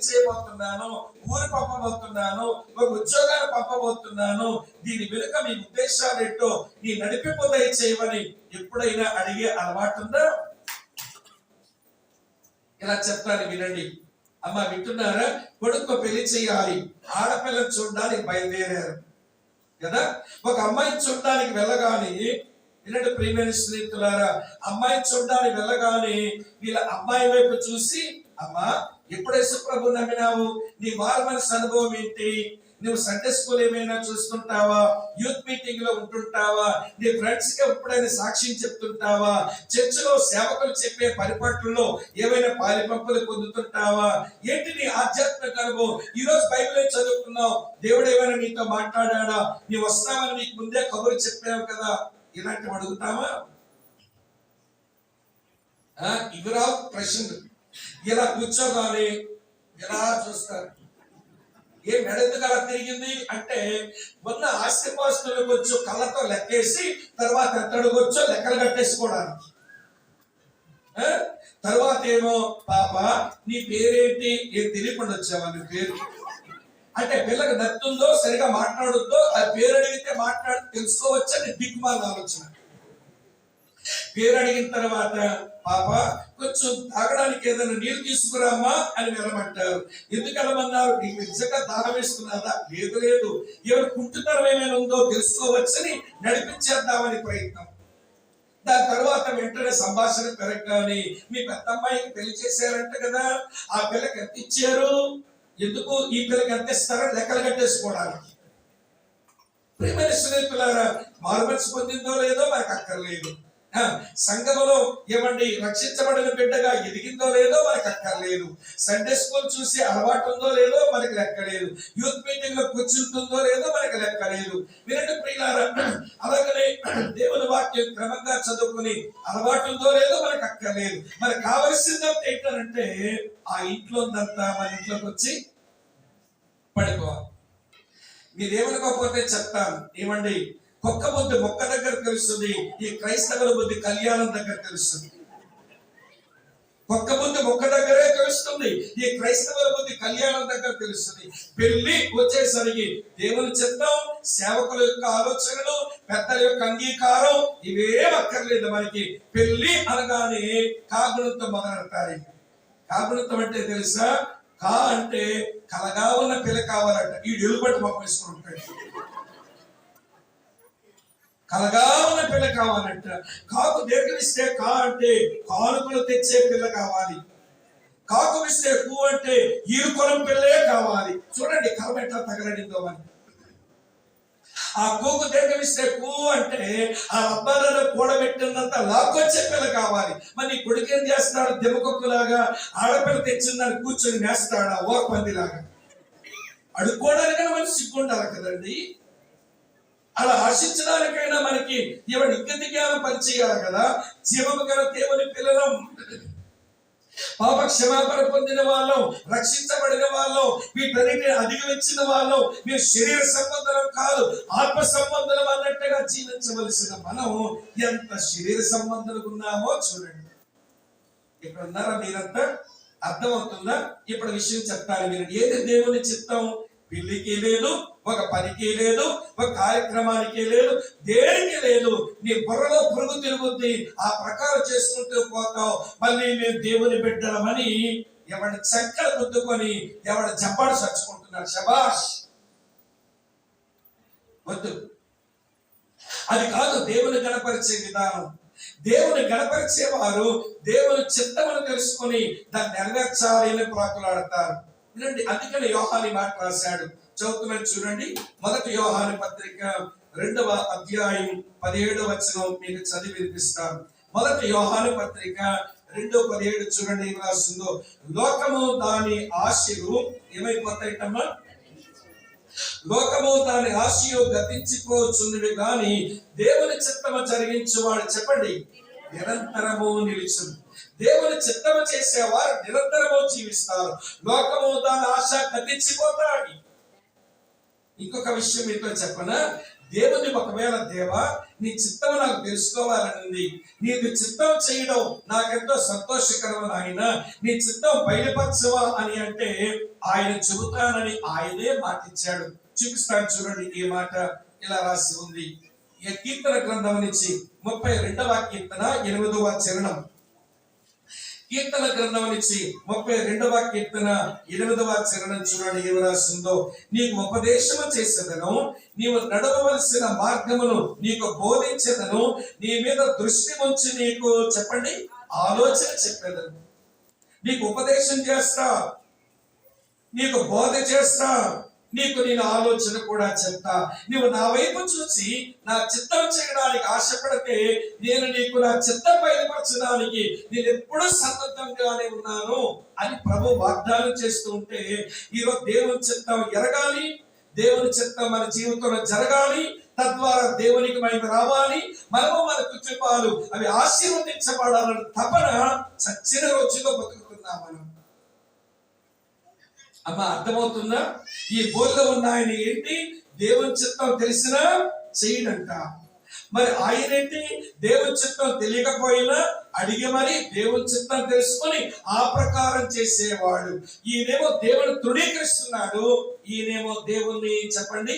చేయబోతున్నాను, ఊరు పంపబోతున్నాను, ఒక ఉద్యోగాన్ని పంపబోతున్నాను, దీని వెనుక మీ ఉద్దేశాలు ఏంటో నీ నడిపిపోతాయి చేయమని ఎప్పుడైనా అడిగే అలవాటు ఉందా? ఇలా చెప్తాను వినండి. అమ్మ వింటున్నారా? కొడుకు పెళ్లి చేయాలి, ఆడపిల్లని చూడడానికి బయలుదేరారు కదా. ఒక అమ్మాయిని చూడడానికి వెళ్ళగానే వినండి ప్రియమైన స్నేహితులారా, అమ్మాయిని చూడడానికి వెళ్ళగానే వీళ్ళ అమ్మాయి వైపు చూసి, అమ్మా ఎప్పుడు యేసు ప్రభు నమ్మినావు? నీ మారుమనసు అనుభవం ఏంటి? నువ్వు సండే స్కూల్ ఏమైనా చూస్తుంటావా? యూత్ మీటింగ్ లో ఉంటుంటావా? నీ ఫ్రెండ్స్ కి ఎప్పుడైనా సాక్ష్యం చెప్తుంటావా? చర్చిలో సేవకులు చెప్పే పరిపట్లలో ఏమైనా పాలిపంపులు పొందుతుంటావా? ఏంటి నీ ఆధ్యాత్మిక అనుభవం? ఈ రోజు బైబిల్ చదువుకున్నావు, దేవుడు ఏమైనా నీతో మాట్లాడా? నీ వస్తామని నీకు ముందే కబురు చెప్పావు కదా. ఇలాంటివి అడుగుతావా? ఇవిరా ప్రశ్నలు. ఇలా కూర్చోగానే ఇలా చూస్తారు. ఏ మెడెందుకు అలా తిరిగింది అంటే, మొన్న ఆస్తిపాస్తులు కొంచెం కళ్ళతో లెక్కేసి తర్వాత ఎత్తడుకొచ్చో లెక్కలు కట్టేసుకోవడానికి. తర్వాత ఏమో, పాప నీ పేరేంటి? ఏం తెలియకుండా వచ్చావా నీ పేరు అంటే, పిల్లకి నత్తుందో సరిగా మాట్లాడుద్దో ఆ పేరు అడిగితే తెలుసుకోవచ్చని దిక్కుమాల ఆలోచన. పేరు అడిగిన తర్వాత, పాప కొంచెం తాగడానికి ఏదైనా నీరు తీసుకురామా అని వెళ్ళమంటారు. ఎందుకు వెళ్ళమన్నారు? నీకు నిజంగా దాహం వేస్తున్నదా? లేదు లేదు, ఎవరు కుంటుతనం ఏమైనా ఉందో తెలుసుకోవచ్చని నడిపించేద్దామని ప్రయత్నం. దాని తర్వాత వెంటనే సంభాషణ పెరగగానే, మీ పెద్ద అమ్మాయికి పెళ్లి చేశారంట కదా, ఆ పిల్లకి ఎంత ఇచ్చారు? ఎందుకు ఈ పిల్లకి ఎంత ఇస్తారో లెక్కలు కట్టేసుకోవడానికి. ప్రియమైన స్నేహితులారా, మారుమనసు పొందిందో లేదో మనకు అక్కర్లేదు. సంఘములో ఏమండి రక్షించబడిన బిడ్డగా ఎదిగిందో లేదో మనకు అక్కర్లేదు. సండే స్కూల్ చూసి అలవాటు ఉందో లేదో మనకి లెక్కలేదు. యూత్ మీటింగ్ లో కూర్చుంటుందో లేదో మనకి లెక్కలేదు. వినండి ప్రియులారా, అలాగనే దేవుని వాక్యం క్రమంగా చదువుకుని అలవాటు ఉందో లేదో మనకు అక్కర్లేదు. మనకు కావలసిందంతా ఏంటంటే, ఆ ఇంట్లో ఉందంతా మన ఇంట్లోకి వచ్చి పడుకోవాలి. మీరేమనుకోకపోతే చెప్తాను. ఏమండి, కుక్క బుద్ధి మొక్క దగ్గర తెలుస్తుంది, ఈ క్రైస్తవుల బుద్ధి కళ్యాణం దగ్గర తెలుస్తుంది. కుక్క బుద్ధి మొక్క దగ్గరే తెలుస్తుంది, ఈ క్రైస్తవుల బుద్ధి కళ్యాణం దగ్గర తెలుస్తుంది. పెళ్లి వచ్చేసరికి దేవుని చిత్తం, సేవకుల యొక్క ఆలోచనలు, పెద్దల యొక్క అంగీకారం ఇవేం అక్కర్లేదు మనకి. పెళ్లి అనగానే కాగుణంతో మొదలెడతారు. కాగుణంతం అంటే తెలుసా? కా అంటే కలగా ఉన్న పిల్ల కావాలంట. ఈ ఎలుబట్టి మొక్క వేసుకుని ఉంటాడు. కలగా ఉన్న పిల్ల కావాలంట. కాకు దీర్ఘమిస్తే కా అంటే కానుకలు తెచ్చే పిల్ల కావాలి. కాకు ఇస్తే కు అంటే ఈరుకొలం పిల్లే కావాలి. చూడండి కలం ఎట్లా తగలడిందో అని. ఆ కూకు దీర్ఘమిస్తే కు అంటే ఆ అబ్బాయిలను కూడబెట్టినంత లాక్కొచ్చే పిల్ల కావాలి. మరి నీ కొడుకు ఏం చేస్తాడు? దిమ్మకొక్కులాగా ఆడపిల్ల తెచ్చిందని కూర్చొని వేస్తాడా? ఓ పందిలాగా అడుక్కోవడానికైనా మనకి సిగ్గుండాలి కదండి. అలా ఆశించడానికైనా మనకి ఎవరి ఇంకతి జ్ఞానం పరిచయాలి కదా. జీవము గల దేవుని పిల్లలం, పాప క్షమాపణ పొందిన వాళ్ళం, రక్షించబడిన వాళ్ళం, వీటన్నిటిని అధిగమించిన వాళ్ళం. మీరు శరీర సంబంధం కాదు, ఆత్మ సంబంధం అన్నట్టుగా జీవించవలసిన మనం ఎంత శరీర సంబంధాలు ఉన్నామో చూడండి. ఇక్కడ ఉన్నారా మీరంతా? అర్థమవుతుందా? ఇప్పుడు విషయం చెప్తాను మీరు. ఏది దేవుని చిత్తం? పెళ్లికి లేదు, ఒక పనికి లేదు, ఒక కార్యక్రమానికి లేదు, దేనికి లేదు. నీ బుర్రలో పురుగు తిరుగుద్ది, ఆ ప్రకారం చేసుకుంటూ పోతావు. మళ్ళీ మేము దేవుని బిడ్డలమని ఎవరి చక్కలు గుద్దుకొని ఎవరి జబ్బాడు సచ్చుకుంటున్నాడు. శబాష్ వద్దు, అది కాదు దేవుని గణపరిచే విధానం. దేవుని గణపరిచేవారు దేవుని చిత్తమును తెలుసుకొని దాన్ని నెరవేర్చాలి అని ప్రాకులాడతారు. వినండి, అందుకని యోహాను మాట రాశాడు. చదువుతున్నాను చూడండి. 1 యోహాను పత్రిక 2వ అధ్యాయం 17వ వచనం మీకు చదివి వినిపిస్తాను. 1 యోహాను పత్రిక 2:17 చూడండి ఏం రాస్తుందో. లోకము దాని ఆశలు ఏమైపోతాయిటమ్మా? లోకము దాని ఆశయు గతించిపోచున్నవి కానీ దేవుని చిత్తము జరిగించువాడు, చెప్పండి, నిరంతరము నిలుచును. దేవుని చిత్తము చేసేవారు నిరంతరము జీవిస్తారు. లోకము దాని ఆశ గతించిపోతాడు. ఇంకొక విషయం మీతో చెప్పనా? దేవుని ఒకవేళ దేవా నీ చిత్తం నాకు తెలుసుకోవాలనింది, నీకు చిత్తం చేయడం నాకెంతో సంతోషకరం ఆయన, నీ చిత్తం బయలుపరచవా అని అంటే ఆయన చెబుతానని ఆయనే మాటిచ్చాడు. చూపిస్తాను చూడండి. ఈ మాట ఇలా రాసి ఉంది. ఈ కీర్తన గ్రంథం నుంచి 32వ కీర్తన 8వ చరణం. కీర్తన గ్రంథం నుంచి 32వ కీర్తన 8వ చరణం చూడండి ఏమి రాసిందో. నీకు ఉపదేశము చేసేదను, నీవు నడవవలసిన మార్గమును నీకు బోధించేదను, నీ మీద దృష్టి ఉంచి నీకు చెప్పండి ఆలోచన చెప్పేదను. నీకు ఉపదేశం చేస్తా, నీకు బోధ చేస్తా, నీకు నేను ఆలోచన కూడా చెప్తా. నువ్వు నా వైపు చూసి నా చిత్తం చేయడానికి ఆశపడితే నేను నీకు నా చిత్తం బయలుపరచడానికి నేను ఎప్పుడూ సన్నద్ధంగానే ఉన్నాను అని ప్రభు వాగ్దానం చేస్తూ ఉంటే, ఈరోజు దేవుని చిత్తం ఎరగాలి, దేవుని చిత్తం మన జీవితంలో జరగాలి, తద్వారా దేవునికి మహిమ రావాలి, మనము మన కుటుంబాలు అవి ఆశీర్వదించబడాలని తపన చచ్చిన రోజులో బతుకుతున్నాం మనం. అమ్మ అర్థమవుతుందా? ఈ బోర్లో ఉన్న ఆయన ఏంటి? దేవుని చిత్తం తెలిసినా చేయడంట. మరి ఆయన ఏంటి? దేవుని చిత్తం తెలియకపోయినా అడిగి మరి దేవుని చిత్తం తెలుసుకొని ఆ ప్రకారం చేసేవాడు. ఈయనేమో దేవుని తృణీకరిస్తున్నాడు, ఈయనేమో దేవుణ్ణి చెప్పండి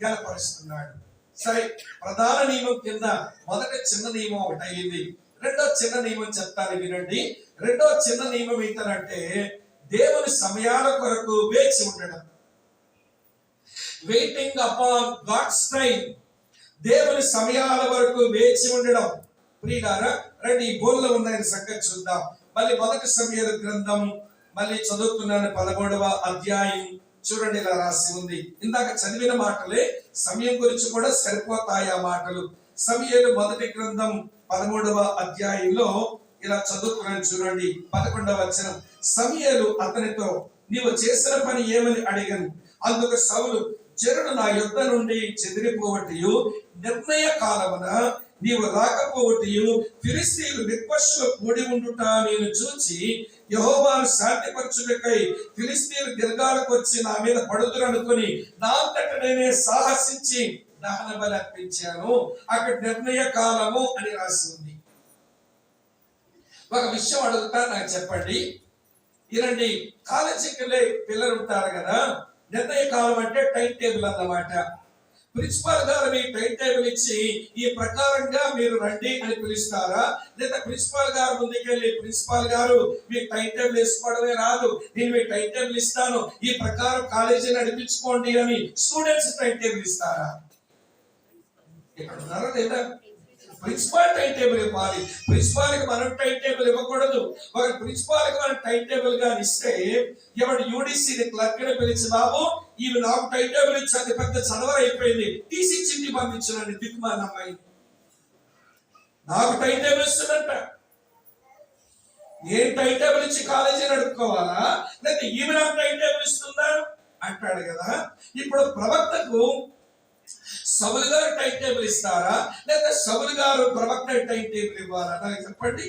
గణపరుస్తున్నాడు. సరే, ప్రధాన నియమం కింద మొదట చిన్న నియమం ఒకటి అయింది. రెండో చిన్న నియమం చెప్తాను వినండి. రెండో చిన్న నియమం ఏంటంటే దేవుని సమయాల కొరకు వేచి ఉండడం. Waiting upon God's time. దేవుని సమయాల వరకు వేచి ఉండడం. ప్రియులారా రండి, ఈ బోర్లో ఉన్న సంగతి చూద్దాం. మళ్ళీ మొదటి సమయాల గ్రంథం మళ్ళీ చదువుతున్నాను 13వ అధ్యాయం చూడండి ఇలా రాసి ఉంది. ఇందాక చదివిన మాటలే సమయం గురించి కూడా సరిపోతాయి ఆ మాటలు. సమయాలు మొదటి గ్రంథం 13వ అధ్యాయంలో ఇలా చదువుతున్నాను చూడండి 11వ వచనం. సమూయేలు అతనితో నీవు చేసిన పని ఏమని అడిగాను. అందుకు సౌలు చెరుడు నా యుద్ధ నుండి చెదిరిపోవటియు, నిర్ణయ కాలమున నీవు రాకపోవటియు, ఫిలిష్తీయులు విపక్షులు కూడి ఉండుట నేను చూచి యెహోవాను శాంతిపరచుటకై ఫిలిష్తీయులు గిల్గాలకు వచ్చి నా మీద పడుదురు అనుకుని నా అంతట నేనే సాహసించి దహన బలి అర్పించాను. అక్కడ నిర్ణయ కాలము అని రాసి ఉంది. ఒక విషయం అడుగుతా, నాకు చెప్పండి. ఇలాంటి కాలేజీకి వెళ్ళే పిల్లలు ఉంటారు కదా, నిర్ణయ కాలం అంటే టైం టేబుల్ అన్నమాట. ప్రిన్సిపాల్ గారు మీకు టైం టేబుల్ ఇచ్చి ఈ ప్రకారంగా మీరు రండి అని పిలుస్తారా, లేదా ప్రిన్సిపాల్ గారు ముందుకెళ్ళి ప్రిన్సిపాల్ గారు మీకు టైం టేబుల్ వేసుకోవడమే రాదు, నేను మీకు టైం టేబుల్ ఇస్తాను, ఈ ప్రకారం కాలేజీ నడిపించుకోండి అని స్టూడెంట్స్ టైం టేబుల్ ఇస్తారా? ఇక్కడ ఉన్నారా లేదా? ప్రిన్సిపాల్ టైం టేబుల్ ఇవ్వాలి. ప్రిన్సిపాల్ కి మనం టైం టేబుల్ ఇవ్వకూడదు. ఒక ప్రిన్సిపాల్ కి మనం టైం టేబుల్ గా ఇస్తే ఎవడు యూడిసి క్లర్క్ ని పిలిచి, బాబు ఇవి నాకు టైం టేబుల్ ఇచ్చి అది పెద్ద చదవర అయిపోయింది, తీసి చింటి పంపించానండి దిక్కుమాల అమ్మాయి. నాకు టైం టేబుల్ ఇస్తుందంట, నేను టైం టేబుల్ ఇచ్చి కాలేజీ నడుపుకోవాలా, లేకపోతే ఈమె నాకు టైం టేబుల్ ఇస్తుందా అంటాడు కదా. ఇప్పుడు ప్రవక్తకు సౌలు గారు టైం టేబుల్ ఇస్తారా, లేదా సౌలు గారు ప్రవక్త టైం టేబుల్ ఇవ్వాలా? నాకు చెప్పండి.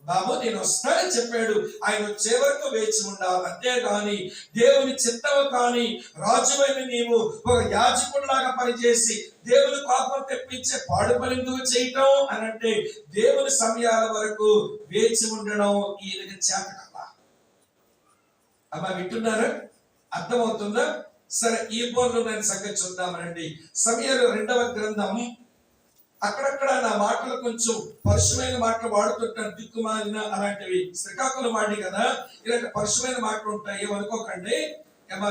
బాబు నేను వస్తానని చెప్పాడు, ఆయన వచ్చే వరకు వేచి ఉండాలి. అంతేగాని దేవుని చిత్తము కానీ రాజువైన నీవు ఒక యాజకుడిలాగా పనిచేసి దేవుని కోపం తెప్పించే పాడు పని ఎందుకు చేయటం అని అంటే, దేవుని సమయాల వరకు వేచి ఉండడం ఈయనకి చేత కదా. అమ్మా వింటున్నారా? అర్థమవుతుందా? సరే, ఈ బోర్లో నేను సంగతి చూద్దామనండి. సమూయేలు 2వ గ్రంథం. అక్కడక్కడ నా మాటలు కొంచెం పరుషమైన మాటలు వాడుతుంటాను, దిక్కుమాలిన అలాంటివి. శ్రీకాకుళం వాడి కదా, ఇలాంటి పరుషమైన మాటలు ఉంటాయి, ఏమనుకోకండి.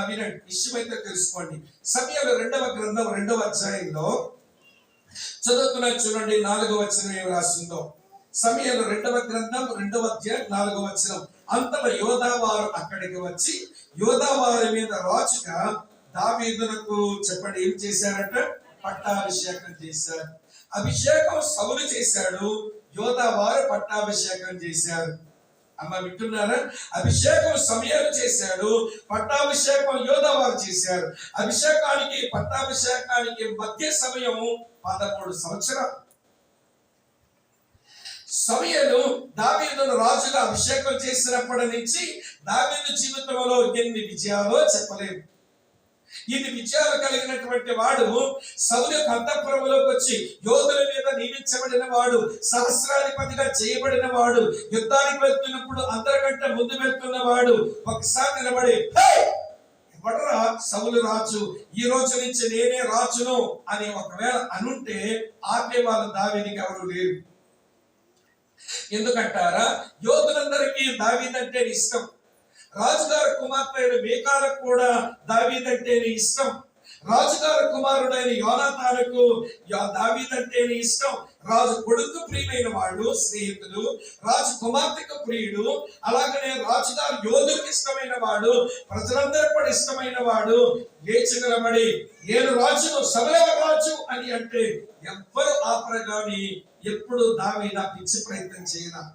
వినండి, విషయం అయితే తెలుసుకోండి. సమూయేలు 2వ గ్రంథం 2వ అధ్యాయంలో చదువుతున్నా చూడండి 4వ వచనం ఏమి రాస్తుందో. సమూయేలు 2వ గ్రంథం 2వ అధ్యాయం 4వ వచనం. అంతలో యోధావారు అక్కడికి వచ్చి యోధావారి మీద రాజుగా దావీదునకు చెప్పండి ఏం చేశారంట? పట్టాభిషేకం చేశారు. అభిషేకం సౌలు చేశాడు, యోధావారు పట్టాభిషేకం చేశారు. అమ్మ వింటున్నారా? అభిషేకం సమూయేలు చేశాడు, పట్టాభిషేకం యోధావారు చేశారు. అభిషేకానికి పట్టాభిషేకానికి మధ్య సమయం 13 సంవత్సరాలు. సమూయేలు దావీదును రాజుగా అభిషేకం చేసినప్పటి నుంచి దావీదు జీవితంలో ఎన్ని విజయాలో చెప్పలేదు. ఇన్ని విజయాలు కలిగినటువంటి వాడు సౌలు యొక్క అంతఃపురంలోకి వచ్చి యోధుల మీద నియమించబడిన వాడు, సహస్రాధిపతిగా చేయబడిన వాడు, యుద్ధానికి వెళ్తున్నప్పుడు అందరికంటే ముందు వెళ్తున్న వాడు ఒకసారి నిలబడి, ఎవడరా సౌలు రాజు, ఈ రోజు నుంచి నేనే రాజును అని ఒకవేళ అనుంటే ఆపే వాళ్ళు దావీదుకి ఎవరు లేరు. ఎందుకంటారా? యోధులందరికీ దావీదంటే ఇష్టం. రాజుగారి కుమార్తె అయిన మీకాలకు కూడా దావీదంటేనే ఇష్టం. రాజుగారి కుమారుడైన యోనాతానుకు దావీదంటేనే ఇష్టం. రాజు కొడుకు ప్రియమైన వాడు, స్నేహితుడు, రాజు కుమార్తెకు ప్రియుడు, అలాగనే రాజుగారి యోధులకు ఇష్టమైన వాడు, ప్రజలందరికీ కూడా ఇష్టమైన వాడు లేచి నిలబడి నేను రాజును, సౌలే రాజు అని అంటే ఎవ్వరు ఆపరు గాని ఎప్పుడు దావీదు పిచ్చి ప్రయత్నం చేయరా.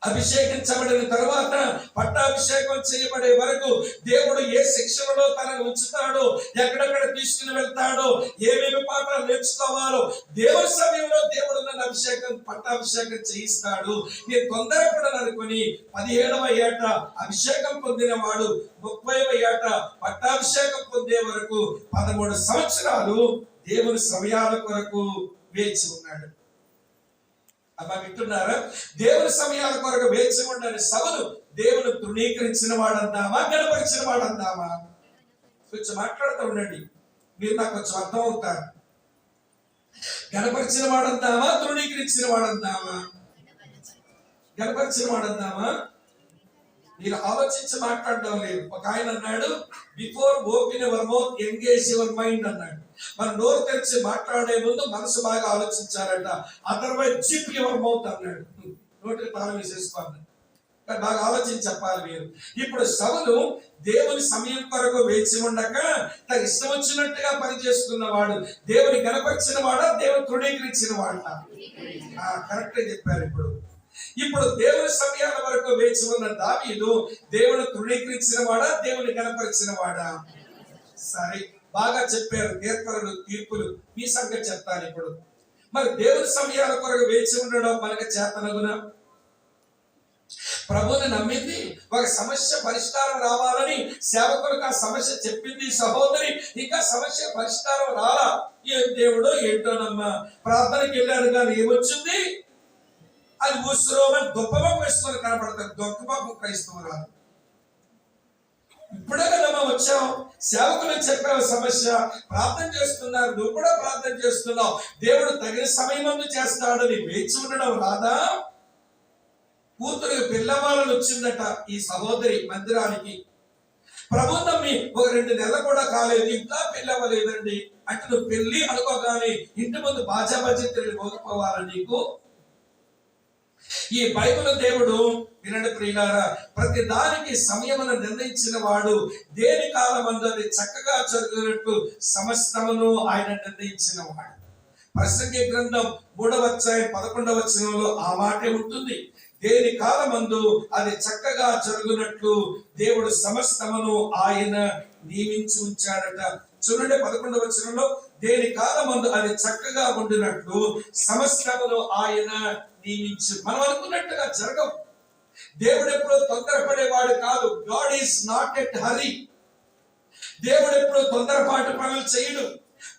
అభిషేకించబడిన తర్వాత పట్టాభిషేకం చేయబడే వరకు దేవుడు ఏ శిక్షణలో తనను ఉంచుతాడో, ఎక్కడెక్కడ తీసుకుని వెళ్తాడో, ఏమేమి పాఠాలు నేర్చుకోవాలో దేవుడి సమయంలో దేవుడు నన్ను పట్టాభిషేకం చేయిస్తాడు. నేను తొందరపడను అనుకుని 17వ ఏట అభిషేకం పొందిన వాడు 30వ ఏట పట్టాభిషేకం పొందే వరకు 13 సంవత్సరాలు దేవుని సమయాల కొరకు వేచి ఉన్నాడు. అమ్మా వింటున్నారా? దేవుని సమయాల కొరకు వేచి ఉండని సౌలు దేవుని తృణీకరించిన వాడందామా, గణపరిచిన వాడందామా? కొంచెం మాట్లాడుతూ ఉండండి, మీరు నాకు కొంచెం అర్థం అవుతారు. గణపరిచిన వాడందామా, తృణీకరించిన వాడందామా? గణపరిచిన వాడందామా? మీరు ఆలోచించి మాట్లాడడం లేదు. ఒక ఆయన అన్నాడు, before open your mouth engage your mind అన్నాడు. మన నోరు తెరిచి మాట్లాడే ముందు మనసు బాగా ఆలోచించారంట. అదర్వైజ్ జిప్ యువర్ మౌత్ అన్నాడు. నోటికి తాళం వేసేసుకోండి, బాగా ఆలోచించి చెప్పాలి మీరు. ఇప్పుడు సౌలు దేవుని సమయం కొరకు వేచి ఉండక తన ఇష్టం వచ్చినట్టుగా పనిచేస్తున్నవాడు దేవుని గణపరిచిన వాడా, దేవుని తృణీకరించిన వాడా? కరెక్ట్ చెప్పారు. ఇప్పుడు దేవుని సమయాల వరకు వేచి ఉన్న దావీదు దేవుని తృణీకరించిన వాడా, దేవుని గణపరిచిన వాడా? సరే, బాగా చెప్పారు కీర్తనలు, తీర్పులు. మీ సంగతి చెప్తాను ఇప్పుడు. మరి దేవుని సమయాల కొరకు వేచి ఉండడం మనకు చేతనగునా? ప్రభువుని నమ్మింది, ఒక సమస్య పరిష్కారం రావాలని సేవకులకు ఆ సమస్య చెప్పింది సహోదరి. ఇంకా సమస్య పరిష్కారం రాలా. ఏం దేవుడో ఏంటోనమ్మా, ప్రార్థనకి వెళ్ళాను కానీ ఏమొచ్చింది? అది ఊసురోమని గొప్పబాబు వేసుకొని కనపడతారు. గొప్పబాబు క్రైస్తవురాలు. ఇప్పుడే కదమ్మా వచ్చాం, సేవకులు చెప్పావు సమస్య, ప్రార్థన చేస్తున్నారు, నువ్వు కూడా ప్రార్థన చేస్తున్నావు, దేవుడు తగిన సమయం చేస్తాడని వేచి ఉండడం రాదా? కూతురు పిల్లవాళ్ళని వచ్చిందట ఈ సహోదరి మందిరానికి. ప్రభు నమ్మి ఒక 2 నెలలు కూడా కాలేదు, ఇంకా పెళ్ళవ్వలేదండి అంటే నువ్వు పెళ్లి అనుకోగానే ఇంటి ముందు బాజా తిరిగి మోగిపోవాలా నీకు? ఈ బైబిల్ దేవుడు వినండి ప్రియులారా, ప్రతి దానికి సమయమును నిర్ణయించిన వాడు, దేని కాలమందు అది చక్కగా జరుగునట్టు సమస్తమును ఆయన నిర్ణయించిన వాడు. ప్రసంగి గ్రంథం 3వ అధ్యాయం 11వ వచనంలో ఆ మాటే ఉంటుంది. దేని కాలమందు అది చక్కగా జరుగునట్లు దేవుడు సమస్తమును ఆయన నియమించి ఉంచాడట. చూడండి 11వ వచనంలో, దేని కాలమందు అది చక్కగా ఉండినట్లు సమస్తమును ఆయన నియమించు. మనం అనుకున్నట్టుగా జరగవు. దేవుడు ఎప్పుడు తొందరపడేవాడు కాదు. గాడ్ ఈస్ నాట్ ఎట్ హరీ. దేవుడు ఎప్పుడు తొందరపాటు పనులు చేయడు.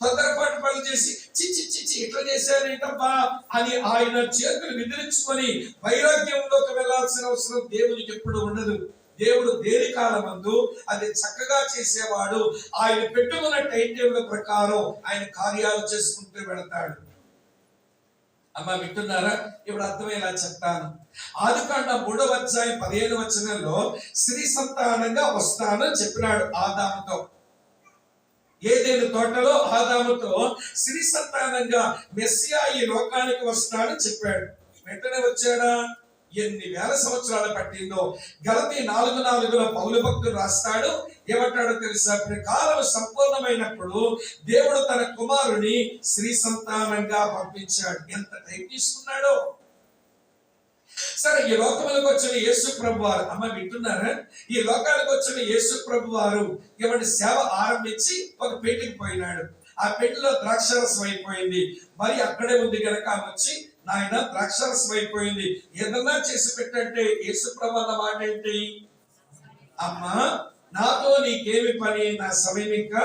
తొందరపాటు పనులు చేసి చిచ్చి చిచ్చి ఇట్లా చేశారేంటబ్బా అని ఆయన చేతులు విదిలించుకొని వైరాగ్యంలోకి వెళ్లాల్సిన అవసరం దేవునికి ఎప్పుడు ఉండదు. దేవుడు దేని కాలమందు అది చక్కగా చేసేవాడు. ఆయన పెట్టుకున్న టైం టేబుల్ ప్రకారం ఆయన కార్యాలు చేసుకుంటూ వెళతాడు. అమ్మా వింటున్నారా? ఇప్పుడు అర్థమయ్యేలా చెప్తాను. ఆదికాండం 3వ అధ్యాయం 15వ వచనంలో స్త్రీ సంతానంగా వస్తానని చెప్పినాడు ఆదాముతో. ఏదైనా తోటలో ఆదాముతో స్త్రీ సంతానంగా మెస్సియా ఈ లోకానికి వస్తానని చెప్పాడు. వెంటనే వచ్చాడా? ఎన్ని వేల సంవత్సరాలు పట్టిందో. గలతీ 4:4 పౌలు భక్తుడు రాస్తాడు, ఏమంటాడో తెలుసా? కాలం సంపూర్ణమైనప్పుడు దేవుడు తన కుమారుని స్త్రీ సంతానంగా పంపించాడు. ఎంత టైం తీసుకున్నాడో. సరే, ఈ లోకములకు వచ్చిన యేసు ప్రభు వారు, అమ్మ వింటున్నారా? ఈ లోకానికి వచ్చిన యేసు ప్రభు వారు ఏమంటే సేవ ఆరంభించి ఒక పెట్టికి పోయినాడు. ఆ పెట్టిలో ద్రాక్షరసం అయిపోయింది. మరి అక్కడే ఉంది కనుక వచ్చి, నాయన ద్రాక్షరసం అయిపోయింది, ఏదన్నా చేసి పెట్టంటే యేసు ప్రభు అన్న మాట ఏంటి? అమ్మా నాతో నీకేమి పని, నా సమయం ఇంకా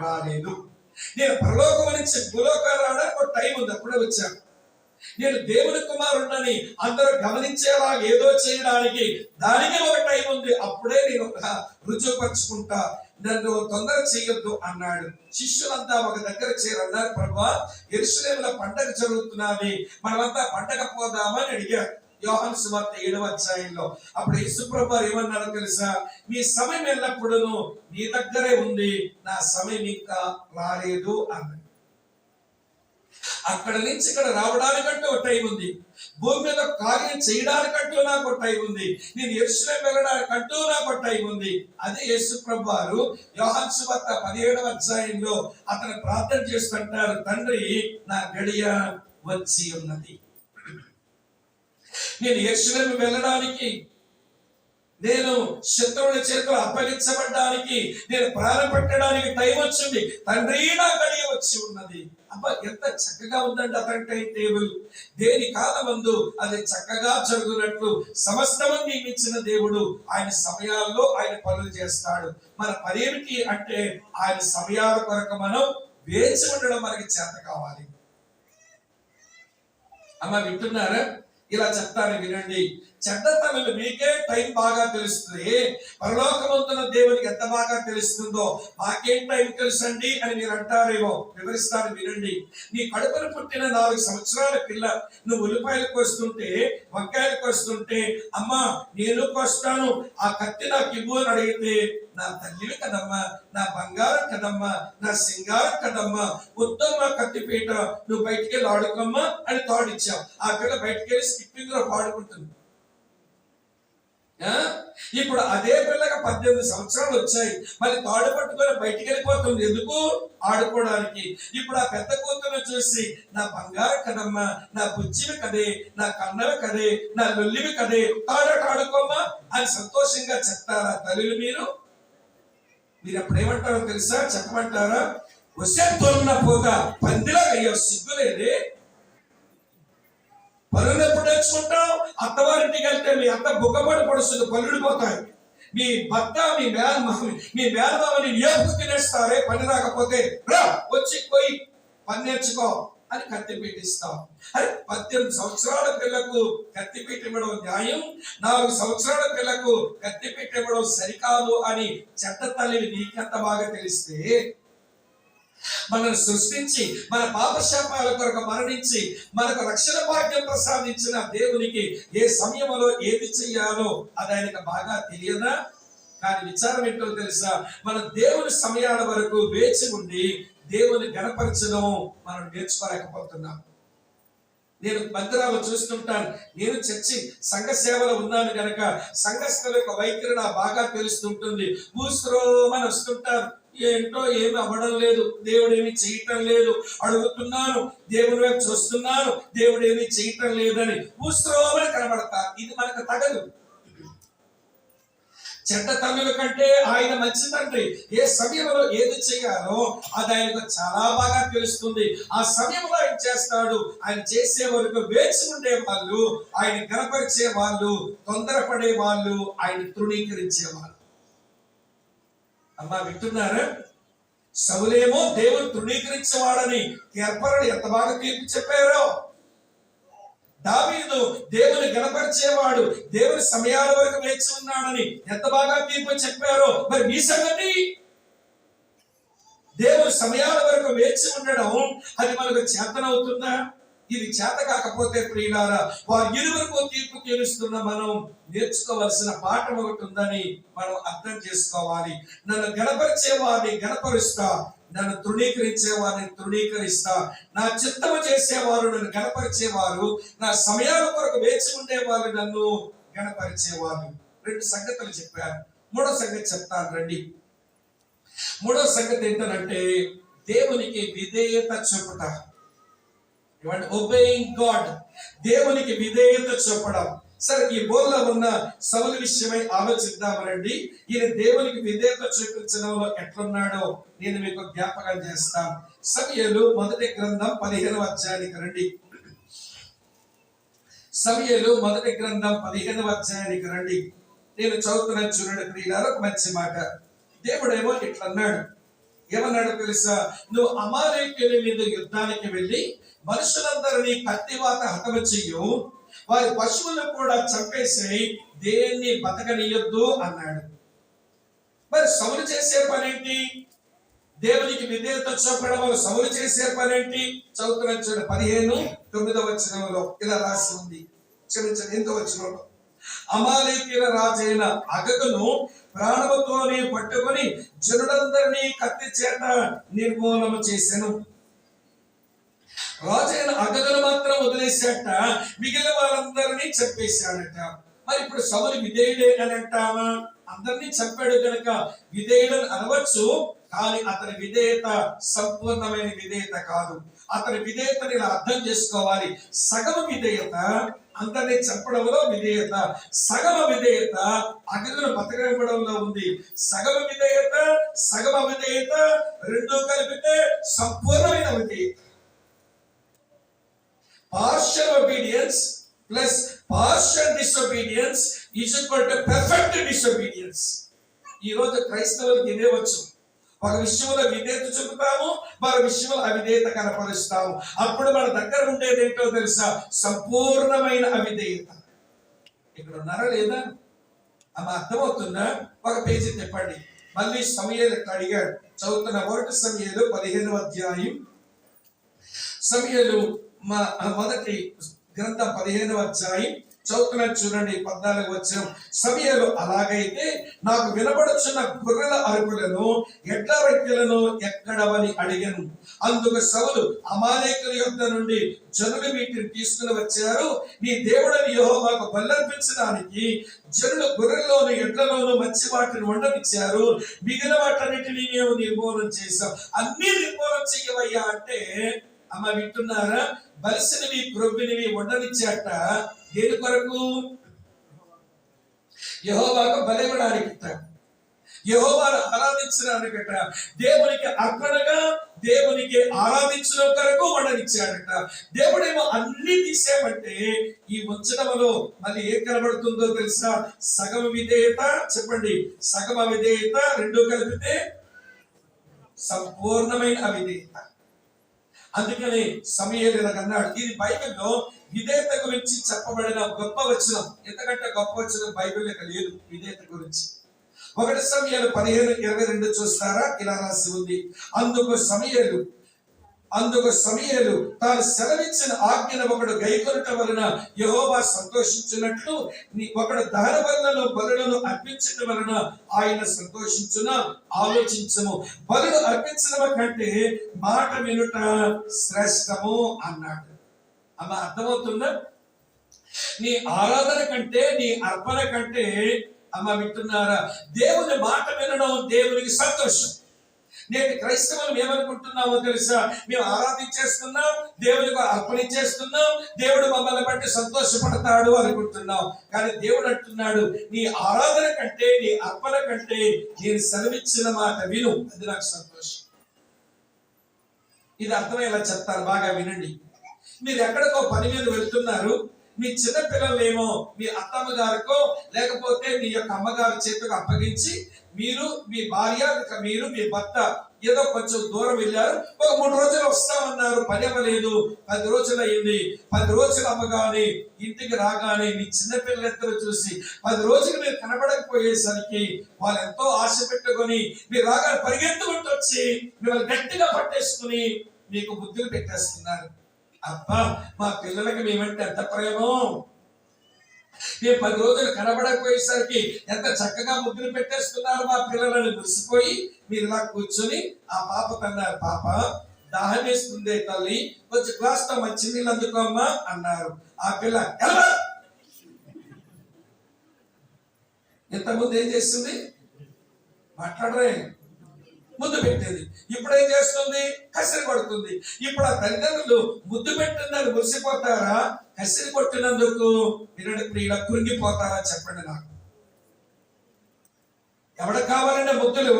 రాలేదు. నేను పరలోకం నుంచి భూలోకాలు రావడానికి ఒక టైం ఉంది, అప్పుడే వచ్చాను. నేను దేవుని కుమారుడని అందరూ గమనించేలా ఏదో చేయడానికి దానికి ఒక టైం ఉంది, అప్పుడే నేను రుజువుపరుచుకుంటా, నన్ను తొందర చేయొద్దు అన్నాడు. శిష్యులంతా ఒక దగ్గర చేరన్నారు. ప్రభువా, యెరూషలేములో పండగ జరుగుతున్నది, మనమంతా పండగ పోదామని అడిగారు. యోహాను సువార్త 7వ అధ్యాయంలో. అప్పుడు యేసు ప్రభువారు ఏమన్నారో తెలుసా? మీ సమయం ఎల్లప్పుడూ నీ దగ్గరే ఉంది, నా సమయం ఇంకా రాలేదు అన్నాడు. అక్కడ నుంచి ఇక్కడ రావడానికంటూ ఒక టైం ఉంది, భూమి మీద కార్యం చేయడానికంటూ నాకు ఒక టైం ఉంది, నేను యెరూషలేము వెళ్ళడానికంటూ నాకు ఒక టైం ఉంది. అదే యేసు ప్రభువారు యోహాను సువార్త 17వ అధ్యాయంలో అతను ప్రార్థన చేస్తుంటారు, తండ్రి నా గడియ వచ్చి ఉన్నది. నేను యెరూషలేము వెళ్ళడానికి, నేను శత్రువుల చేతులు అప్పగించబడ్డానికి, నేను ప్రాణం పెట్టడానికి టైం వచ్చింది, తండ్రి నా గడియ వచ్చి ఉన్నది. అబ్బా, ఎంత చక్కగా ఉందండి అతని టైం టేబుల్. దేని కాలమందు అది చక్కగా జరుగునట్లు సమస్తము నియమించిన దేవుడు ఆయన సమయాల్లో ఆయన పనులు చేస్తాడు. మన పనేమిటి అంటే ఆయన సమయాల కొరకు మనం వేచి ఉండడం మనకి చేత కావాలి. అమ్మ వింటున్నారా? ఇలా చెప్తాను వినండి. చెడ్డతనలు మీకే టైం బాగా తెలుస్తుంది, పరలోకమందున దేవునికి ఎంత బాగా తెలుస్తుందో మాకేం టైం తెలుసండి అని మీరు అంటారేమో. వివరిస్తాను వినండి. నీ కడుపును పుట్టిన 4 సంవత్సరాల పిల్ల నువ్వు ఉల్లిపాయలు కోస్తుంటే, వంకాయలు కోస్తుంటే, అమ్మా నేను కోస్తాను, ఆ కత్తి నాకు ఇవ్వు అని అడిగితే, నా తల్లివి కదమ్మా, నా బంగారం కదమ్మా, నా సింగారం కదమ్మా, వద్దమ్మా కత్తిపీట, నువ్వు బయటికి వెళ్ళి ఆడుకోమ్మా అని తాడిచ్చావు. ఆ పిల్ల బయటికి వెళ్ళి స్కిప్పింగ్ లో పాడుకుంటుంది. ఇప్పుడు అదే పిల్లకి 18 సంవత్సరాలు వచ్చాయి, మళ్ళీ తాడు పట్టుకొని బయటికి వెళ్ళిపోతుంది. ఎందుకు? ఆడుకోవడానికి. ఇప్పుడు ఆ పెద్ద కూతురు చూసి, నా బంగారు కదమ్మా, నా బుజ్జివి కదే, నా కన్నవి కదే, నా లొల్లివి కదే, తాడట ఆడుకోమ్మా అని సంతోషంగా చెప్తారా తల్లులు? మీరు అప్పుడు ఏమంటారో తెలుసా? చెప్పమంటారా? వస్తే తోలిన పోగా పందిలా అయ్యో సిగ్గులేదే, పనులు ఎప్పుడు నేర్చుకుంటాం? అత్తవారింటికి వెళ్తే మీ అత్త బుగ్గబడి పడుస్తుంది, పనులు పోతాయి. మీ భర్త మీ మేనమామని ఏపుకు తినేస్తారే పని రాకపోతే, రా వచ్చి పోయి పని నేర్చుకో అని కత్తి పెట్టిస్తాం. అరే 18 సంవత్సరాల పిల్లకు కత్తి పెట్టివ్వడం న్యాయం, 4 సంవత్సరాల పిల్లకు కత్తి పెట్టివ్వడం సరికాదు అని చెడ్డ తల్లిని నీకెంత బాగా తెలిస్తే, మనల్ని సృష్టించి మన పాపశాపాల కొరకు మరణించి మనకు రక్షణ భాగ్యం ప్రసాదించిన దేవునికి ఏ సమయంలో ఏది చెయ్యాలో అది ఆయనకు బాగా తెలియదా? కానీ విచారం ఏంటో తెలుసా? మన దేవుని సమయాల వరకు వేచి ఉండి దేవుని గణపరచడం మనం నేర్చుకోలేకపోతున్నాం. నేను మందిరాలు చూస్తుంటాను, నేను చర్చి సంఘ సేవలో ఉన్నాను కనుక సంఘస్థుల యొక్క వైఖరి నాకు బాగా తెలుస్తుంటుంది. భూస్రోమని వస్తుంటారు, ఏంటో ఏమి అవ్వడం లేదు, దేవుడు ఏమి చేయటం లేదు, అడుగుతున్నాను, దేవుడి వైపు చూస్తున్నాను, దేవుడు ఏమి చేయటం లేదని భూస్రోమని కనబడతారు. ఇది మనకు తగదు. చెడ్డ తల్లుల కంటే ఆయన మంచి తండ్రి. ఏ సమయంలో ఏది చేయాలో అది ఆయనకు చాలా బాగా తెలుస్తుంది. ఆ సమయంలో ఆయన చేస్తాడు. ఆయన చేసే వరకు వేచి ఉండే వాళ్ళు, ఆయన గణపరిచే వాళ్ళు, తొందరపడే వాళ్ళు, ఆయన తృణీకరించే వాళ్ళు. అమ్మా వింటున్నారా? సౌలేమో దేవుడు తృణీకరించేవాడని ఏర్పరడు ఎంత బాగా తీర్పు చెప్పారో. దావీదు దేవుని గణపరిచేవాడు, దేవుని సమయాల వరకు వేచి ఉన్నాడని ఎంత బాగా తీర్పు చెప్పారో. మరి మీ సంగతి? దేవుని సమయాల వరకు వేచి ఉండడం అది మనకు చేతనవుతుందా? ఇది చేత కాకపోతే ప్రియులారా, వారి ఇరువురికి తీర్పు తీరుస్తున్న మనం నేర్చుకోవలసిన పాఠం ఒకటి ఉందని మనం అర్థం చేసుకోవాలి. నన్ను గణపరిచే వారిని గణపరుస్తా, నన్ను తృణీకరించే వారిని తృణీకరిస్తా. నా చిత్తము చేసేవారు నన్ను గణపరిచేవారు, నా సమయాల కొరకు వేచి ఉండేవారు నన్ను గణపరిచేవారు. 2 సంగతులు చెప్పారు. 3వ సంగతి చెప్తాను రండి. 3వ సంగతి ఏంటంటే దేవునికి విధేయత చూపుట. ఒబేయింగ్ గాడ్, దేవునికి విధేయత చూపడం. సరే, ఈ బోర్లో ఉన్న సౌలు విషయమై ఆలోచిద్దామనండి. ఈయన దేవునికి విధేయత చూపించడంలో ఎట్లున్నాడో నేను మీకు జ్ఞాపకం చేస్తాను. సమూయేలు మొదటి గ్రంథం 15వ అధ్యాయానికి రండి. సమూయేలు మొదటి గ్రంథం 15వ అధ్యాయానికి రండి. నేను చదువుతున్నాను చూడండి ప్రియులారా, ఒక మంచి మాట. దేవుడేమో ఇట్లా అన్నాడు. ఏమన్నాడు తెలుసా? నువ్వు అమాలేకీయుల మీద యుద్ధానికి వెళ్ళి మనుషులందరినీ కత్తివాత హతము చెయ్యు, వారి పశువులను కూడా చంపేసి దేన్ని బతకనియొద్దు అన్నాడు. మరి సౌలు చేసే పనేంటి? దేవునికి విధేయత చూపడం వల్ల సౌలు చేసే పనేంటి? చదువుతున్న చూడండి 15:9 వచనంలో ఇలా రాసి ఉంది. క్షమించండి, 8వ వచనంలో, అమాలేకీయుల రాజైన అగగును ప్రాణముతోనే పట్టుకొని జనులందరినీ కత్తి చేత నిర్మూలన చేసెను. రాజైన అగగును మాత్రం వదిలేశాట, మిగిలిన వాళ్ళందరినీ చంపేశాడట. మరి ఇప్పుడు సౌలు విధేయుడే అని అంటామా? అందరినీ చంపాడు కనుక విధేయుడని అనవచ్చు, కానీ అతని విధేయత సంపూర్ణమైన విధేయత కాదు. అతని విధేయతని ఇలా అర్థం చేసుకోవాలి. సగమ విధేయత అందరినీ చంపడంలో విధేయత, సగమ విధేయత అగగును బతకనివ్వడంలో ఉంది. సగమ విధేయత సగమ విధేయత రెండు కలిపితే సంపూర్ణమైన విధేయత. Partial obedience plus partial disobedience is equal to perfect disobedience. ఈ రోజు క్రైస్తవులకు ఇదే వచ్చు. ఒక విషయంలో విధేయత చూపుతాము, మరో విషయంలో అవిధేయత కనపరుస్తాము. అప్పుడు మన దగ్గర ఉండేది ఏంటో తెలుసా? సంపూర్ణమైన అవిధేయత. ఇక్కడ ఉన్నారా లేదా? అమ్మ అర్థమవుతుందా? ఒక పేజీ తిప్పండి. మళ్ళీ సమూయేలు అడిగాడు. చదువుతున్న 1 సమూయేలు 15వ అధ్యాయం. సమూయేలు మొదటి గ్రంథం 15వ అధ్యాయం చదువుతున్నాను చూడండి, 14వ వచనం. సమూయేలు అలాగైతే నాకు వినబడుచున్న గొర్రెల అరుపులను ఎడ్ల రెక్కలను ఎక్కడవని అడిగాను. అందుకు సౌలు, అమాలేకుల యొద్ద నుండి జనులు వీటిని తీసుకుని వచ్చారు. నీ దేవుడని యెహోవాకు బల్లర్పించడానికి జనులు గొర్రెల్లోను ఎడ్లలోను మంచి వాటిని వండనిచ్చారు. మిగిలిన వాటన్నిటిని మేము నిర్మూలన చేశాం. అన్ని నిర్మూలన చెయ్యవయ్యా అంటే, అమ్మ వింటున్నారా? బలిసినవి క్రొవ్వినివి వండనిచ్చాట. దేని కొరకు? యెహోవాకు బలివ్వడానికి, యెహోవాను ఆరాధించడానికట. దేవునికి అర్పణగా దేవునికి ఆరాధించడం కొరకు వండనిచ్చాడట. దేవుడేమో అన్ని తీసేమంటే ఈ ఉంచడంలో మళ్ళీ ఏం కనబడుతుందో తెలుసా? సగమ విధేయత. చెప్పండి, సగమ విధేయత రెండు కలిపితే సంపూర్ణమైన అవిధేయత. అందుకని సమూయేలు అన్నాడు. ఇది బైబిల్లో విధేయత గురించి చెప్పబడిన గొప్ప వచనం. ఎందుకంటే గొప్ప వచనం బైబిల్లో లేదు విధేయత గురించి. 1 సమూయేలు 15:22 చూస్తారా? ఇలా రాసి ఉంది. అందుకు సమూయేలు తాను సెలవిచ్చిన ఆజ్ఞను ఒకడు గైకొనుట వలన యెహోవా సంతోషించినట్లు ఒకడు దహన బలులను అర్పించడం వలన ఆయన సంతోషించున ఆలోచించము. బలులు అర్పించడం కంటే మాట వినుట శ్రేష్టము అన్నాడు. అమ్మ అర్థమవుతుందా? నీ ఆరాధన కంటే, నీ అర్పణ కంటే, అమ్మ వింటున్నారా, దేవుని మాట వినడం దేవునికి సంతోషం. నేటి క్రైస్తవులు ఏమనుకుంటున్నామో తెలుసా? మేము ఆరాధించేస్తున్నాం, దేవునికి అర్పణించేస్తున్నాం, దేవుడు మమ్మల్ని బట్టి సంతోషపడతాడు అనుకుంటున్నాం. కానీ దేవుడు అంటున్నాడు, నీ ఆరాధన కంటే, నీ అర్పణ కంటే నేను సెలవిచ్చిన మాట విను, అది నాకు సంతోషం. ఇది అర్థమయ్యేలా చెప్తాను, బాగా వినండి. మీరు ఎక్కడికో పని మీద వెళ్తున్నారు. మీ చిన్న పిల్లలేమో మీ అత్తమ్మ గారికో లేకపోతే మీ యొక్క అమ్మగారి చేతికి అప్పగించి మీరు, మీ భార్య, మీరు, మీ భర్త ఏదో కొంచెం దూరం వెళ్ళారు. ఒక 3 రోజులు వస్తామన్నారు, పని అవ్వలేదు. 10 రోజులు అయింది. 10 రోజులు అవ్వగానే ఇంటికి రాగానే మీ చిన్న పిల్లలిద్దరూ చూసి 10 రోజులు మీరు కనబడకపోయేసరికి వాళ్ళు ఎంతో ఆశ పెట్టుకొని మీరు రాగానే పరిగెత్తుకుంటూ వచ్చి మిమ్మల్ని గట్టిగా పట్టేసుకుని మీకు బుద్ధులు పెట్టేస్తున్నారు. అబ్బా, మా పిల్లలకి మేమంటే ఎంత ప్రేమో, మేము 10 రోజులు కనబడకపోయేసరికి ఎంత చక్కగా ముద్దులు పెట్టేస్తున్నారు మా పిల్లలని మురిసిపోయి మీరు ఇలా కూర్చొని ఆ పాప కన్నారు, పాప దాహం వేస్తుంది తల్లి, కొంచెం గ్లాస్ తో మంచి నీళ్ళు అందుకోమ్మా అన్నారు. ఆ పిల్ల ఎలా ఇంతకుముందు ఏం చేస్తుంది? మాట్లాడరే, ముద్దు పెట్టేది. ఇప్పుడు ఏం చేస్తుంది? కసిరి కొడుతుంది. ఇప్పుడు ఆ తల్లిదండ్రులు ముద్దు పెట్టిందని మురిసిపోతారా? కసిరి కొట్టినందుకు ఇలా కృంగిపోతారా? చెప్పండి నాకు. ఎవడ కావాలంటే ముద్దులు?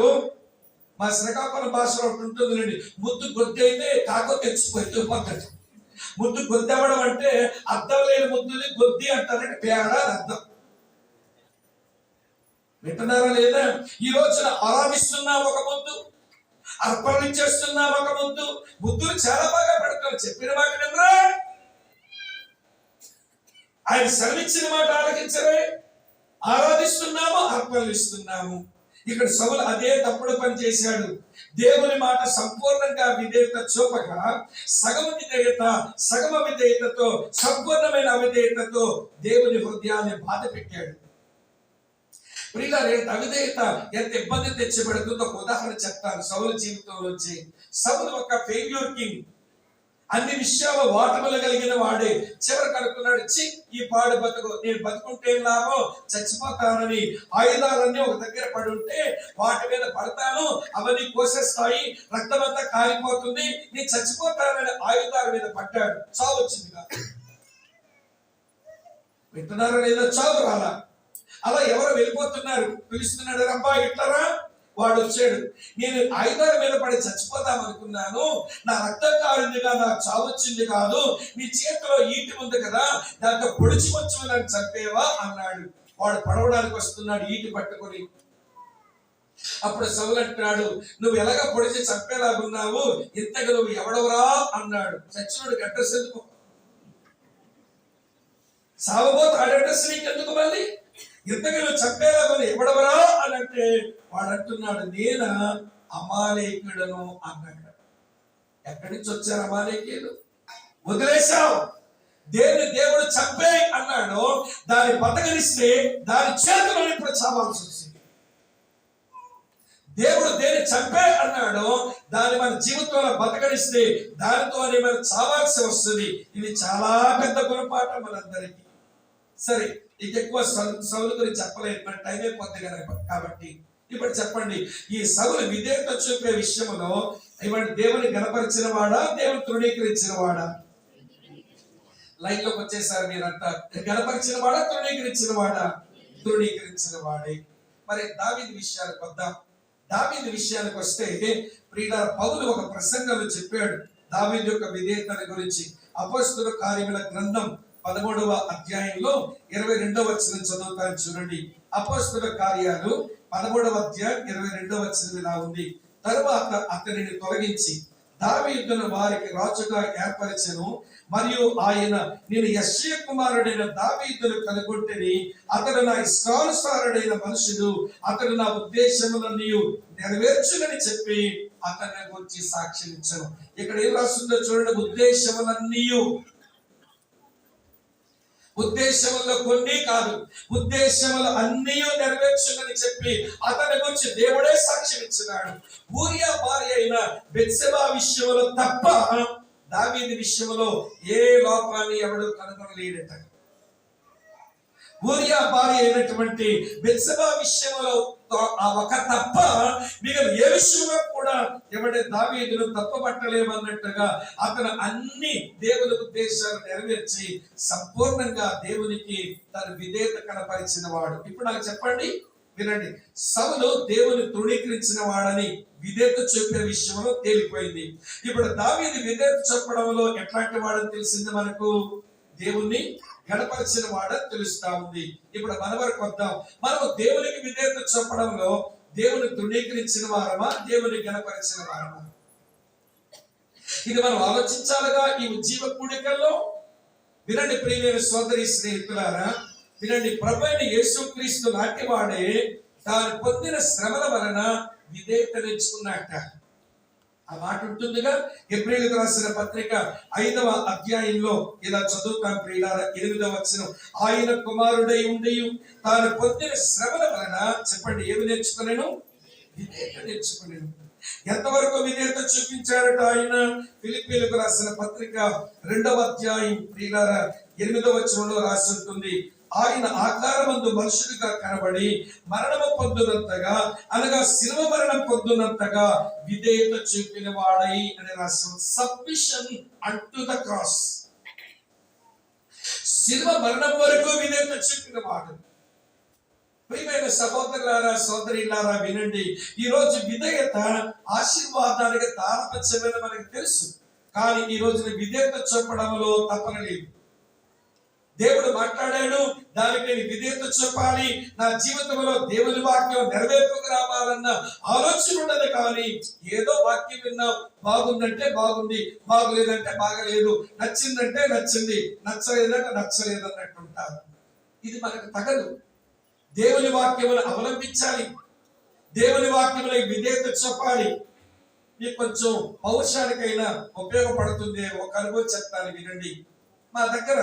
మా శ్రీకాకుళం భాషలో ఉంటుందండి, ముద్దు గొద్ది అయితే కాకో తెచ్చిపోతుంది. ముద్దు గొద్దవడం అంటే అర్థం లేని ముద్దుని గొద్ది అంటారంటే పేడ అర్థం. వింటున్నారా లేదా? ఈ రోజున ఆరాధిస్తున్నాం ఒక ముద్దు, అర్పణలు చేస్తున్నాం ఒక ముద్దు. బుద్ధులు చాలా బాగా పెడతారు. చెప్పిన మాట వినరా? ఆయన సెలవిచ్చిన మాట ఆలకించరే? ఆరాధిస్తున్నాము, అర్పణలు ఇస్తున్నాము. ఇక్కడ సౌలు అదే తప్పుడు పని చేశాడు. దేవుని మాట సంపూర్ణంగా విధేయత చూపక సగమ విధేయతతో సంపూర్ణమైన అవిధేయతతో దేవుని హృదయాన్ని బాధ పెట్టాడు. ప్రియులారా, అవిధేయత ఎంత ఇబ్బంది తెచ్చిపెడుతుందో ఒక ఉదాహరణ చెప్తాను. సౌలు జీవితంలోంచి. సౌలు ఒక ఫెయిల్యూర్ కింగ్. అన్ని విషయాలు ఓటములు కలిగిన వాడే. చివరికి అనుకున్నాడు, ఈ పాడు బతుకు, నేను బతుకుంటే లాభం, చచ్చిపోతానని. ఆయుధాలన్నీ ఒక దగ్గర పడి ఉంటే వాటి మీద పడతాను, అవన్నీ కోసేస్తాయి, రక్తం అంతా కాలిపోతుంది, నేను చచ్చిపోతానని ఆయుధాల మీద పడ్డాడు. చావు వచ్చింది కాదు. వింటున్నారా లేదా? చావు రాలా. అలా ఎవరు వెళ్ళిపోతున్నారు, పిలుస్తున్నాడు, రబ్బా ఇట్లరా. వాడు వచ్చాడు, నేను ఆయుధాల మీద పడి చచ్చిపోతాం అనుకున్నాను, నా రక్తం కారిందిగా, నాకు చావు వచ్చింది కాదు, నీ చేతిలో ఈటి ఉంది కదా, దాంతో పొడిచి వచ్చి నన్ను చంపేవా అన్నాడు. వాడు పడవడానికి వస్తున్నాడు ఈటి పట్టుకొని. అప్పుడు సౌలు అంటున్నాడు, నువ్వు ఎలాగ పొడిచి చంపేలాగున్నావు, ఇంతగా నువ్వు ఎవడవరా అన్నాడు. చచ్చినోడికి అడ్రస్ ఎందుకు? సావబోతు అడ్రస్ నీకెందుకు? మళ్ళీ ఇంతగా నువ్వు చంపేలాగా ఎవడవరా అని అంటే వాడు అంటున్నాడు, నేను అమాలేకుడను అన్నాడు. ఎక్కడి నుంచి వచ్చారు అమాలేకీయులు? వదిలేశావు. దేవుడు చంపే అన్నాడు, దాన్ని బతకనిస్తే దాని చేతిలో ఇప్పుడు చావాల్సి వచ్చింది. దేవుడు దేని చంపే అన్నాడు, దాన్ని మన జీవితంలో బతకనిస్తే దానితోనే మనం చావాల్సి వస్తుంది. ఇది చాలా పెద్ద గుణపాఠం మనందరికీ. సరే, ఇక ఎక్కువ సౌలు గురించి చెప్పలేదు, మన టైం అయిపోతుంది కదా. కాబట్టి ఇప్పుడు చెప్పండి, ఈ సౌలు విధేయత చూపే విషయంలో ఇవ్వండి, దేవుని గణపరిచిన వాడా, దేవుని తృణీకరించిన వాడా? లైన్ లోకి వచ్చేసారు మీరంతా. గణపరిచిన వాడా, తృణీకరించిన వాడా? తృణీకరించిన వాడే. మరి దావీదు విషయానికి వద్దాం. దావీదు విషయానికి వస్తే ప్రియులారా, పౌలు ఒక ప్రసంగంలో చెప్పాడు దావీదు యొక్క విధేయతను గురించి. అపొస్తలుల కార్యముల గ్రంథం 13వ అధ్యాయంలో 22వ వచనం చదువుతాను చూడండి. అపొస్తలుల కార్యాలు 13వ అధ్యాయం 22వ వచనం ఇలా ఉంది. తరువాత అతనిని తొలగించి దావీదును వారికి రాజుగా ఏర్పరిచెను. మరియు ఆయన, నేను యెష్షయి కుమారుడైన దావీదును కనుగొంటిని, అతడు నా ఇష్టానుసారుడైన మనుషుడు, అతడు నా ఉద్దేశములన్నీ నెరవేర్చునని చెప్పి అతన్ని గురించి సాక్ష్యం ఇచ్చాను. ఇక్కడ ఏం రాస్తుందో చూడండి. ఉద్దేశములో కొన్ని కాదు, ఉద్దేశములు అన్నీ నెరవేర్చునని చెప్పి అతని గురించి దేవుడే సాక్ష్యం ఇచ్చినాడు. ఊరియా భార్య అయిన బెత్షెబా విషయంలో తప్ప దావీదు విషయంలో ఏ లోపాన్ని ఎవడు కనుగొనలేడట. ఊరియా భార్య అయినటువంటి బెత్షెబా విషయంలో ఆ ఒక తప్ప మిగిలిన ఏ విషయంలో కూడా ఎవడే దావీదును తప్పబట్టలేమన్నట్టుగా అతను అన్ని దేవుని ఉద్దేశాలు నెరవేర్చి సంపూర్ణంగా దేవునికి తన విధేయత కనపరిచిన వాడు. ఇప్పుడు నాకు చెప్పండి, వినండి. సౌలు దేవుని తృణీకరించిన వాడని విధేయత చూపే విషయంలో తేలిపోయింది. ఇప్పుడు దావీదు విధేయత చూపడంలో ఎట్లాంటి వాడని తెలిసింది మనకు? దేవుణ్ణి గణపరిచిన వాడని తెలుస్తా ఉంది. ఇప్పుడు మన వరకు వద్దాం. మనము దేవునికి విధేయత చూపడంలో దేవుని తృణీకరించిన వారమా, దేవుని గణపరిచిన వారమా? ఇది మనం ఆలోచించాలిగా ఈ ఉజ్జీవ కూడికల్లో. వినండి ప్రియమైన సోదరి స్నేహితులారా, వినండి. ప్రభువైన యేసుక్రీస్తు లాంటి వాడే తాను పొందిన శ్రమల వలన విధేయత నేర్చుకున్నట్ట. ఆ మాట ఉంటుందిగా. హెబ్రీయులకు రాసిన పత్రిక 5వ అధ్యాయంలో ఇలా చదువుతాం ప్రియులారా, 8వ వచనం. ఆయన కుమారుడై ఉండి తాను పొందిన శ్రమల వలన చెప్పండి ఏమి నేర్చుకునేను? విధేయత నేర్చుకునేను. ఎంతవరకు విధేయత చూపించాడట ఆయన? ఫిలిప్పీయులకు రాసిన పత్రిక 2వ అధ్యాయం ప్రియులారా 8వ వచనంలో రాసి ఉంటుంది. ఆయన ఆకారమందు మనుషుడిగా కనబడి మరణము పొందునంతగా, అనగా శిలువ మరణం పొందునంతగా విధేయత చూపిన వాడై అని రాసిన. Submission unto the cross. శిలువ మరణం వరకు విధేయత చూపిన వాడు. ప్రియమైన సహోదరులారా, సోదరులారా, వినండి. ఈ రోజు విధేయత ఆశీర్వాదానికి తారతమ్యమైన మనకు తెలుసు. కానీ ఈ రోజున విధేయత చూపడంలో తప్పన లేదు. దేవుడు మాట్లాడాడు, దానికి నేను విధేయత చూపాలి, నా జీవితంలో దేవుని వాక్యం నెరవేర్పుకు రావాలన్న ఆలోచన ఉండదు. కానీ ఏదో వాక్యం విన్నాం, బాగుందంటే బాగుంది, బాగులేదంటే బాగలేదు, నచ్చిందంటే నచ్చింది, నచ్చలేదంటే నచ్చలేదు అన్నట్టు ఉంటారు. ఇది మనకు తగదు. దేవుని వాక్యమును అవలంబించాలి, దేవుని వాక్యముల విధేయత చూపాలి. మీకు కొంచెం పౌరుషానికైనా ఉపయోగపడుతుంది. ఒక అనుభవం చెప్తాను, వినండి. మా దగ్గర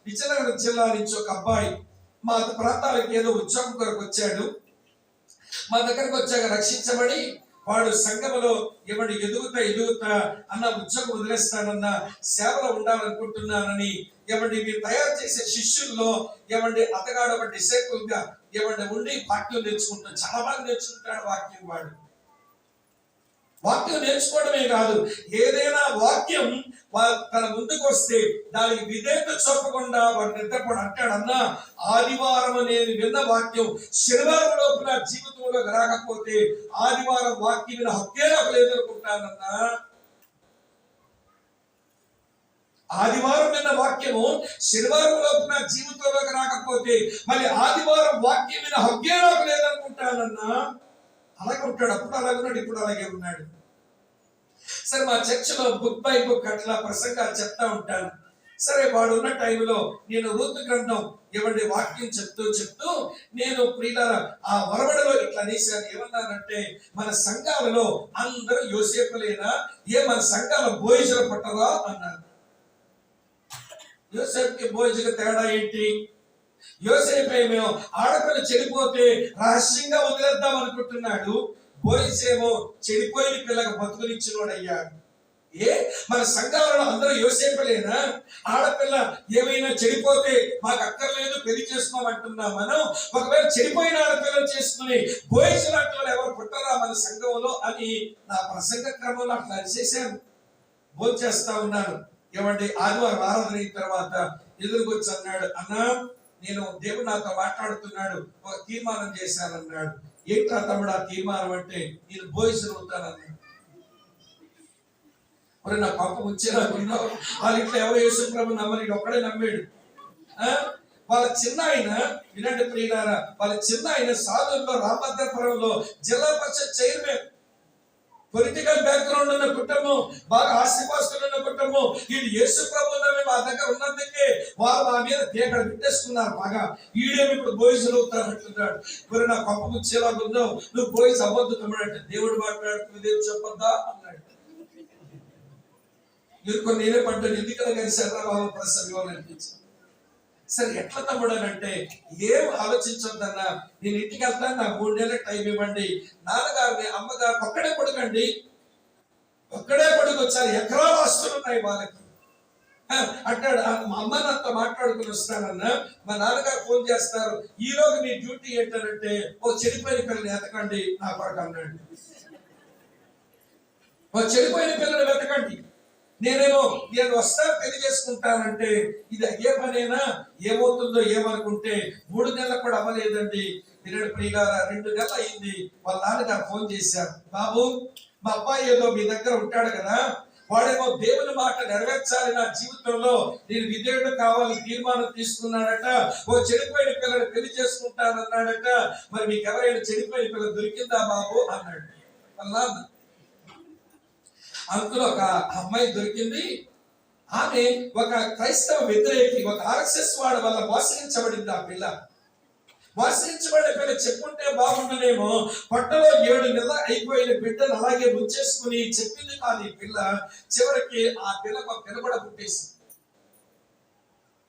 విజయనగరం జిల్లా నుంచి ఒక అబ్బాయి మా ప్రాంతాలకు ఏదో ఉద్యోగం కొరకు వచ్చాడు. మా దగ్గరకు వచ్చాక రక్షించబడి వాడు సంఘములో ఎదుగుతా అన్న ఉద్యోగం వదిలేస్తానన్న, సేవలో ఉండాలనుకుంటున్నానని మీరు తయారు చేసే శిష్యుల్లో అతగాడు ఒక డిసైపుల్ గా ఉండి వాక్యం నేర్చుకుంటాడు. చాలా బాగా నేర్చుకుంటాడు వాక్యం. వాక్యం నేర్చుకోవడమే కాదు, ఏదైనా వాక్యం తన ముందుకు వస్తే దానికి విధేయత చూపకుండా వాడు నిద్రపోడు. అంటాడన్నా, ఆదివారం నేను విన్న వాక్యం శనివారం లోపు నా జీవితంలో రాకపోతే ఆదివారం వాక్యం మీద హక్కే నాకు లేదనుకుంటానన్నా. ఆదివారం విన్న వాక్యము శనివారం లోపు నా జీవితంలోకి రాకపోతే మళ్ళీ ఆదివారం వాక్యం మీద హక్కే నాకు లేదనుకుంటానన్నా. అలాగే ఉంటాడు. అప్పుడు అలాగే ఉన్నాడు, ఇప్పుడు అలాగే ఉన్నాడు. సరే, మా చర్చిలో బుక్ బై బుక్ అట్లా ప్రసంగాలు చెప్తా ఉంటాను. సరే, వాడు ఉన్న టైంలో నేను రూతు గ్రంథం వాక్యం చెప్తూ నేను ప్రియులారా ఆ వరవడలో ఇట్లా అనేసాను. ఏమన్నానంటే, మన సంఘాలలో అందరూ యోసేపులేనా, మన సంఘాల బోయిజులు పట్టరా అన్నాను. యోసేపుకి బోయిజుకి తేడా ఏంటి? యోసేపు ఏమో ఆడపిల్ల చెడిపోతే రహస్యంగా వదిలేద్దాం అనుకుంటున్నాడు. బోయిసేమో చెడిపోయిన పిల్లగా బతుకునిచ్చినోడు అయ్యాడు. మన సంఘాలలో అందరూ యోసేపులేనా? ఆడపిల్ల ఏమైనా చెడిపోతే మాకు అక్కర్లేదు, పెళ్లి చేసుకోమంటున్నాం మనం. ఒకవేళ చెడిపోయిన ఆడపిల్లలు చేసుకుని బోయిసినట్లు ఎవరు పుట్టరా మన సంఘంలో అని నా ప్రసంగ క్రమంలో అట్లా చేశాను. భోంచేస్తా ఉన్నాను. ఆదివారం ఆరాధన అయిన తర్వాత ఎదురుకొచ్చి అన్నాడు, అన్నా నేను దేవుడు నాతో మాట్లాడుతున్నాడు, ఒక తీర్మానం చేశానన్నాడు. ఏంట్రా తమ్ముడు ఆ తీర్మానం అంటే? నేను బోయిసులు అవుతానన్నాడు. మరి నా పాప వచ్చేలా ఉన్నావు. వాళ్ళ ఇంట్లో ఎవరు యేసు ప్రభు నమ్మని ఒక్కడే నమ్మాడు. వాళ్ళ చిన్న ఆయన, వినండి ప్రియులారా, వాళ్ళ చిన్న ఆయన సాధువుల్లో రామభద్రపురంలో జిల్లా పరిషత్ చైర్మన్. పొలిటికల్ బ్యాక్గ్రౌండ్ ఉన్న కుటుంబం, బాగా ఆస్తిపాస్తులు ఉన్న కుటుంబం. వీళ్ళు యేసు ప్రభు మా దగ్గర ఉన్నందుకే వాళ్ళు మా మీద దేగడ పెట్టేస్తున్నారు బాగా. ఈడేమి ఇప్పుడు బోయిసులు అవుతారంటున్నాడు. మరి నా పప్పు ముచ్చేలాగా ఉందో, నువ్వు బోయిస్ అవ్వద్దు తమ్ముడు అంటే, దేవుడు మాట్లాడుతుంది, దేవుడు చెప్పొద్దా అన్నాడు. మీరు నేనే పడ్డాను, ఎందుకలా కలిసారా బాబు ప్రసంగం అనిపించింది. సరే, ఎట్లా తమ్ముడు అని అంటే, ఏం ఆలోచించొద్దన్నా, నేను ఇంటికి వెళ్తాను, నాకు 3 నెలల టైం ఇవ్వండి. నాన్నగారిని అమ్మగారు ఒక్కడే కొడుకండి, ఒక్కడే కొడుకు వచ్చారు, ఎకరాలు ఆస్తులు ఉన్నాయి వాళ్ళకి అంటాడు. మా అమ్మ నాతో మాట్లాడుకుని వస్తానన్నా, మా నాన్నగారు ఫోన్ చేస్తారు, ఈరోజు మీ డ్యూటీ ఏంటంటే ఓ చెడిపోయిన పిల్లని ఎతకండి నా కొరకు అన్నాడు. ఓ చెడిపోయిన పిల్లని వెతకండి. నేను వస్తాను, పెళ్లి చేసుకుంటానంటే ఇది అయ్యే పనేనా? ఏమవుతుందో ఏమనుకుంటే 3 నెలలకు కూడా అవ్వలేదండి. ప్రియులారా, 2 నెలలు అయింది. వాళ్ళ నాన్నగారు ఫోన్ చేశారు, బాబు మా అబ్బాయి ఏదో మీ దగ్గర ఉంటాడు కదా, వాడేమో దేవుని మాట నెరవేర్చాలి నా జీవితంలో, నేను విధేయుడు కావాలని తీర్మానం తీసుకున్నాడట. ఓ చెడిపోయిన పిల్లని పెళ్లి చేసుకుంటానన్నాడట. మరి మీకు ఎవరైనా చెడిపోయిన పిల్ల దొరికిందా బాబు అన్నాడు వాళ్ళ నాన్న. అందులో ఒక అమ్మాయి దొరికింది. ఆమె ఒక క్రైస్తవ వ్యతిరేకి, ఒక ఆర్ఎస్ఎస్ వాడు వల్ల మోసగించబడింది. ఆ పిల్ల మోసగించబడిన పిల్ల చెప్పుంటే బాగుండనేమో. పొట్టలో 7 నెలలు అయిపోయిన బిడ్డను అలాగే ఉంచేసుకుని చెప్పింది కాదు ఈ పిల్ల. చివరికి ఆ పిల్లకు ఒక పిల్లబడ పుట్టేసింది.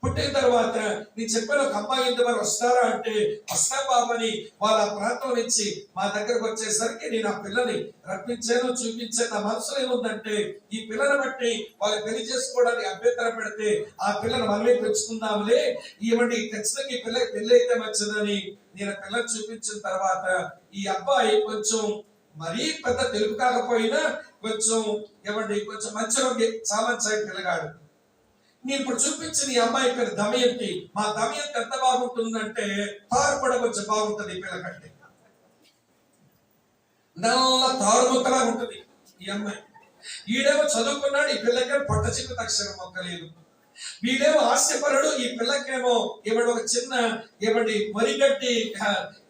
పుట్టిన తర్వాత నేను చెప్పిన ఒక అమ్మాయి ఇంతవరకు వస్తారా అంటే, వస్తా బాబని వాళ్ళ ప్రాంతం నుంచి మా దగ్గరకు వచ్చేసరికి నేను ఆ పిల్లని రప్పించాను, చూపించాను. నా మనసులో ఏముందంటే, ఈ పిల్లని బట్టి వాళ్ళు పెళ్లి చేసుకోవడానికి అభ్యంతరం పెడితే ఆ పిల్లని మళ్ళీ పెంచుకుందాంలే, ఖచ్చితంగా ఈ పిల్లకి పెళ్లి అయితే మంచిదని నేను పిల్లని చూపించిన తర్వాత ఈ అబ్బాయి కొంచెం మరీ పెద్ద తెలుగు కాకపోయినా కొంచెం కొంచెం మంచి రంగు సామంచాయి పిల్లగాడు. నేను ఇప్పుడు చూపించిన ఈ అమ్మాయి పేరు దమయంతి. మా దమయంతి ఎంత బాగుంటుందంటే తారు కూడా కొంచెం బాగుంటుంది ఈ పిల్ల కంటే. నల్ల తారుముక్కలా ఉంటుంది ఈ అమ్మాయి. ఈడేమో చదువుకున్నాడు, ఈ పిల్లకి పొట్ట చిక్కు అక్షరం మొక్కలేదు. వీళ్ళేమో హాస్యపరుడు, ఈ పిల్లకేమో ఏమంటే ఒక చిన్న ఏమండి వరిగడ్డి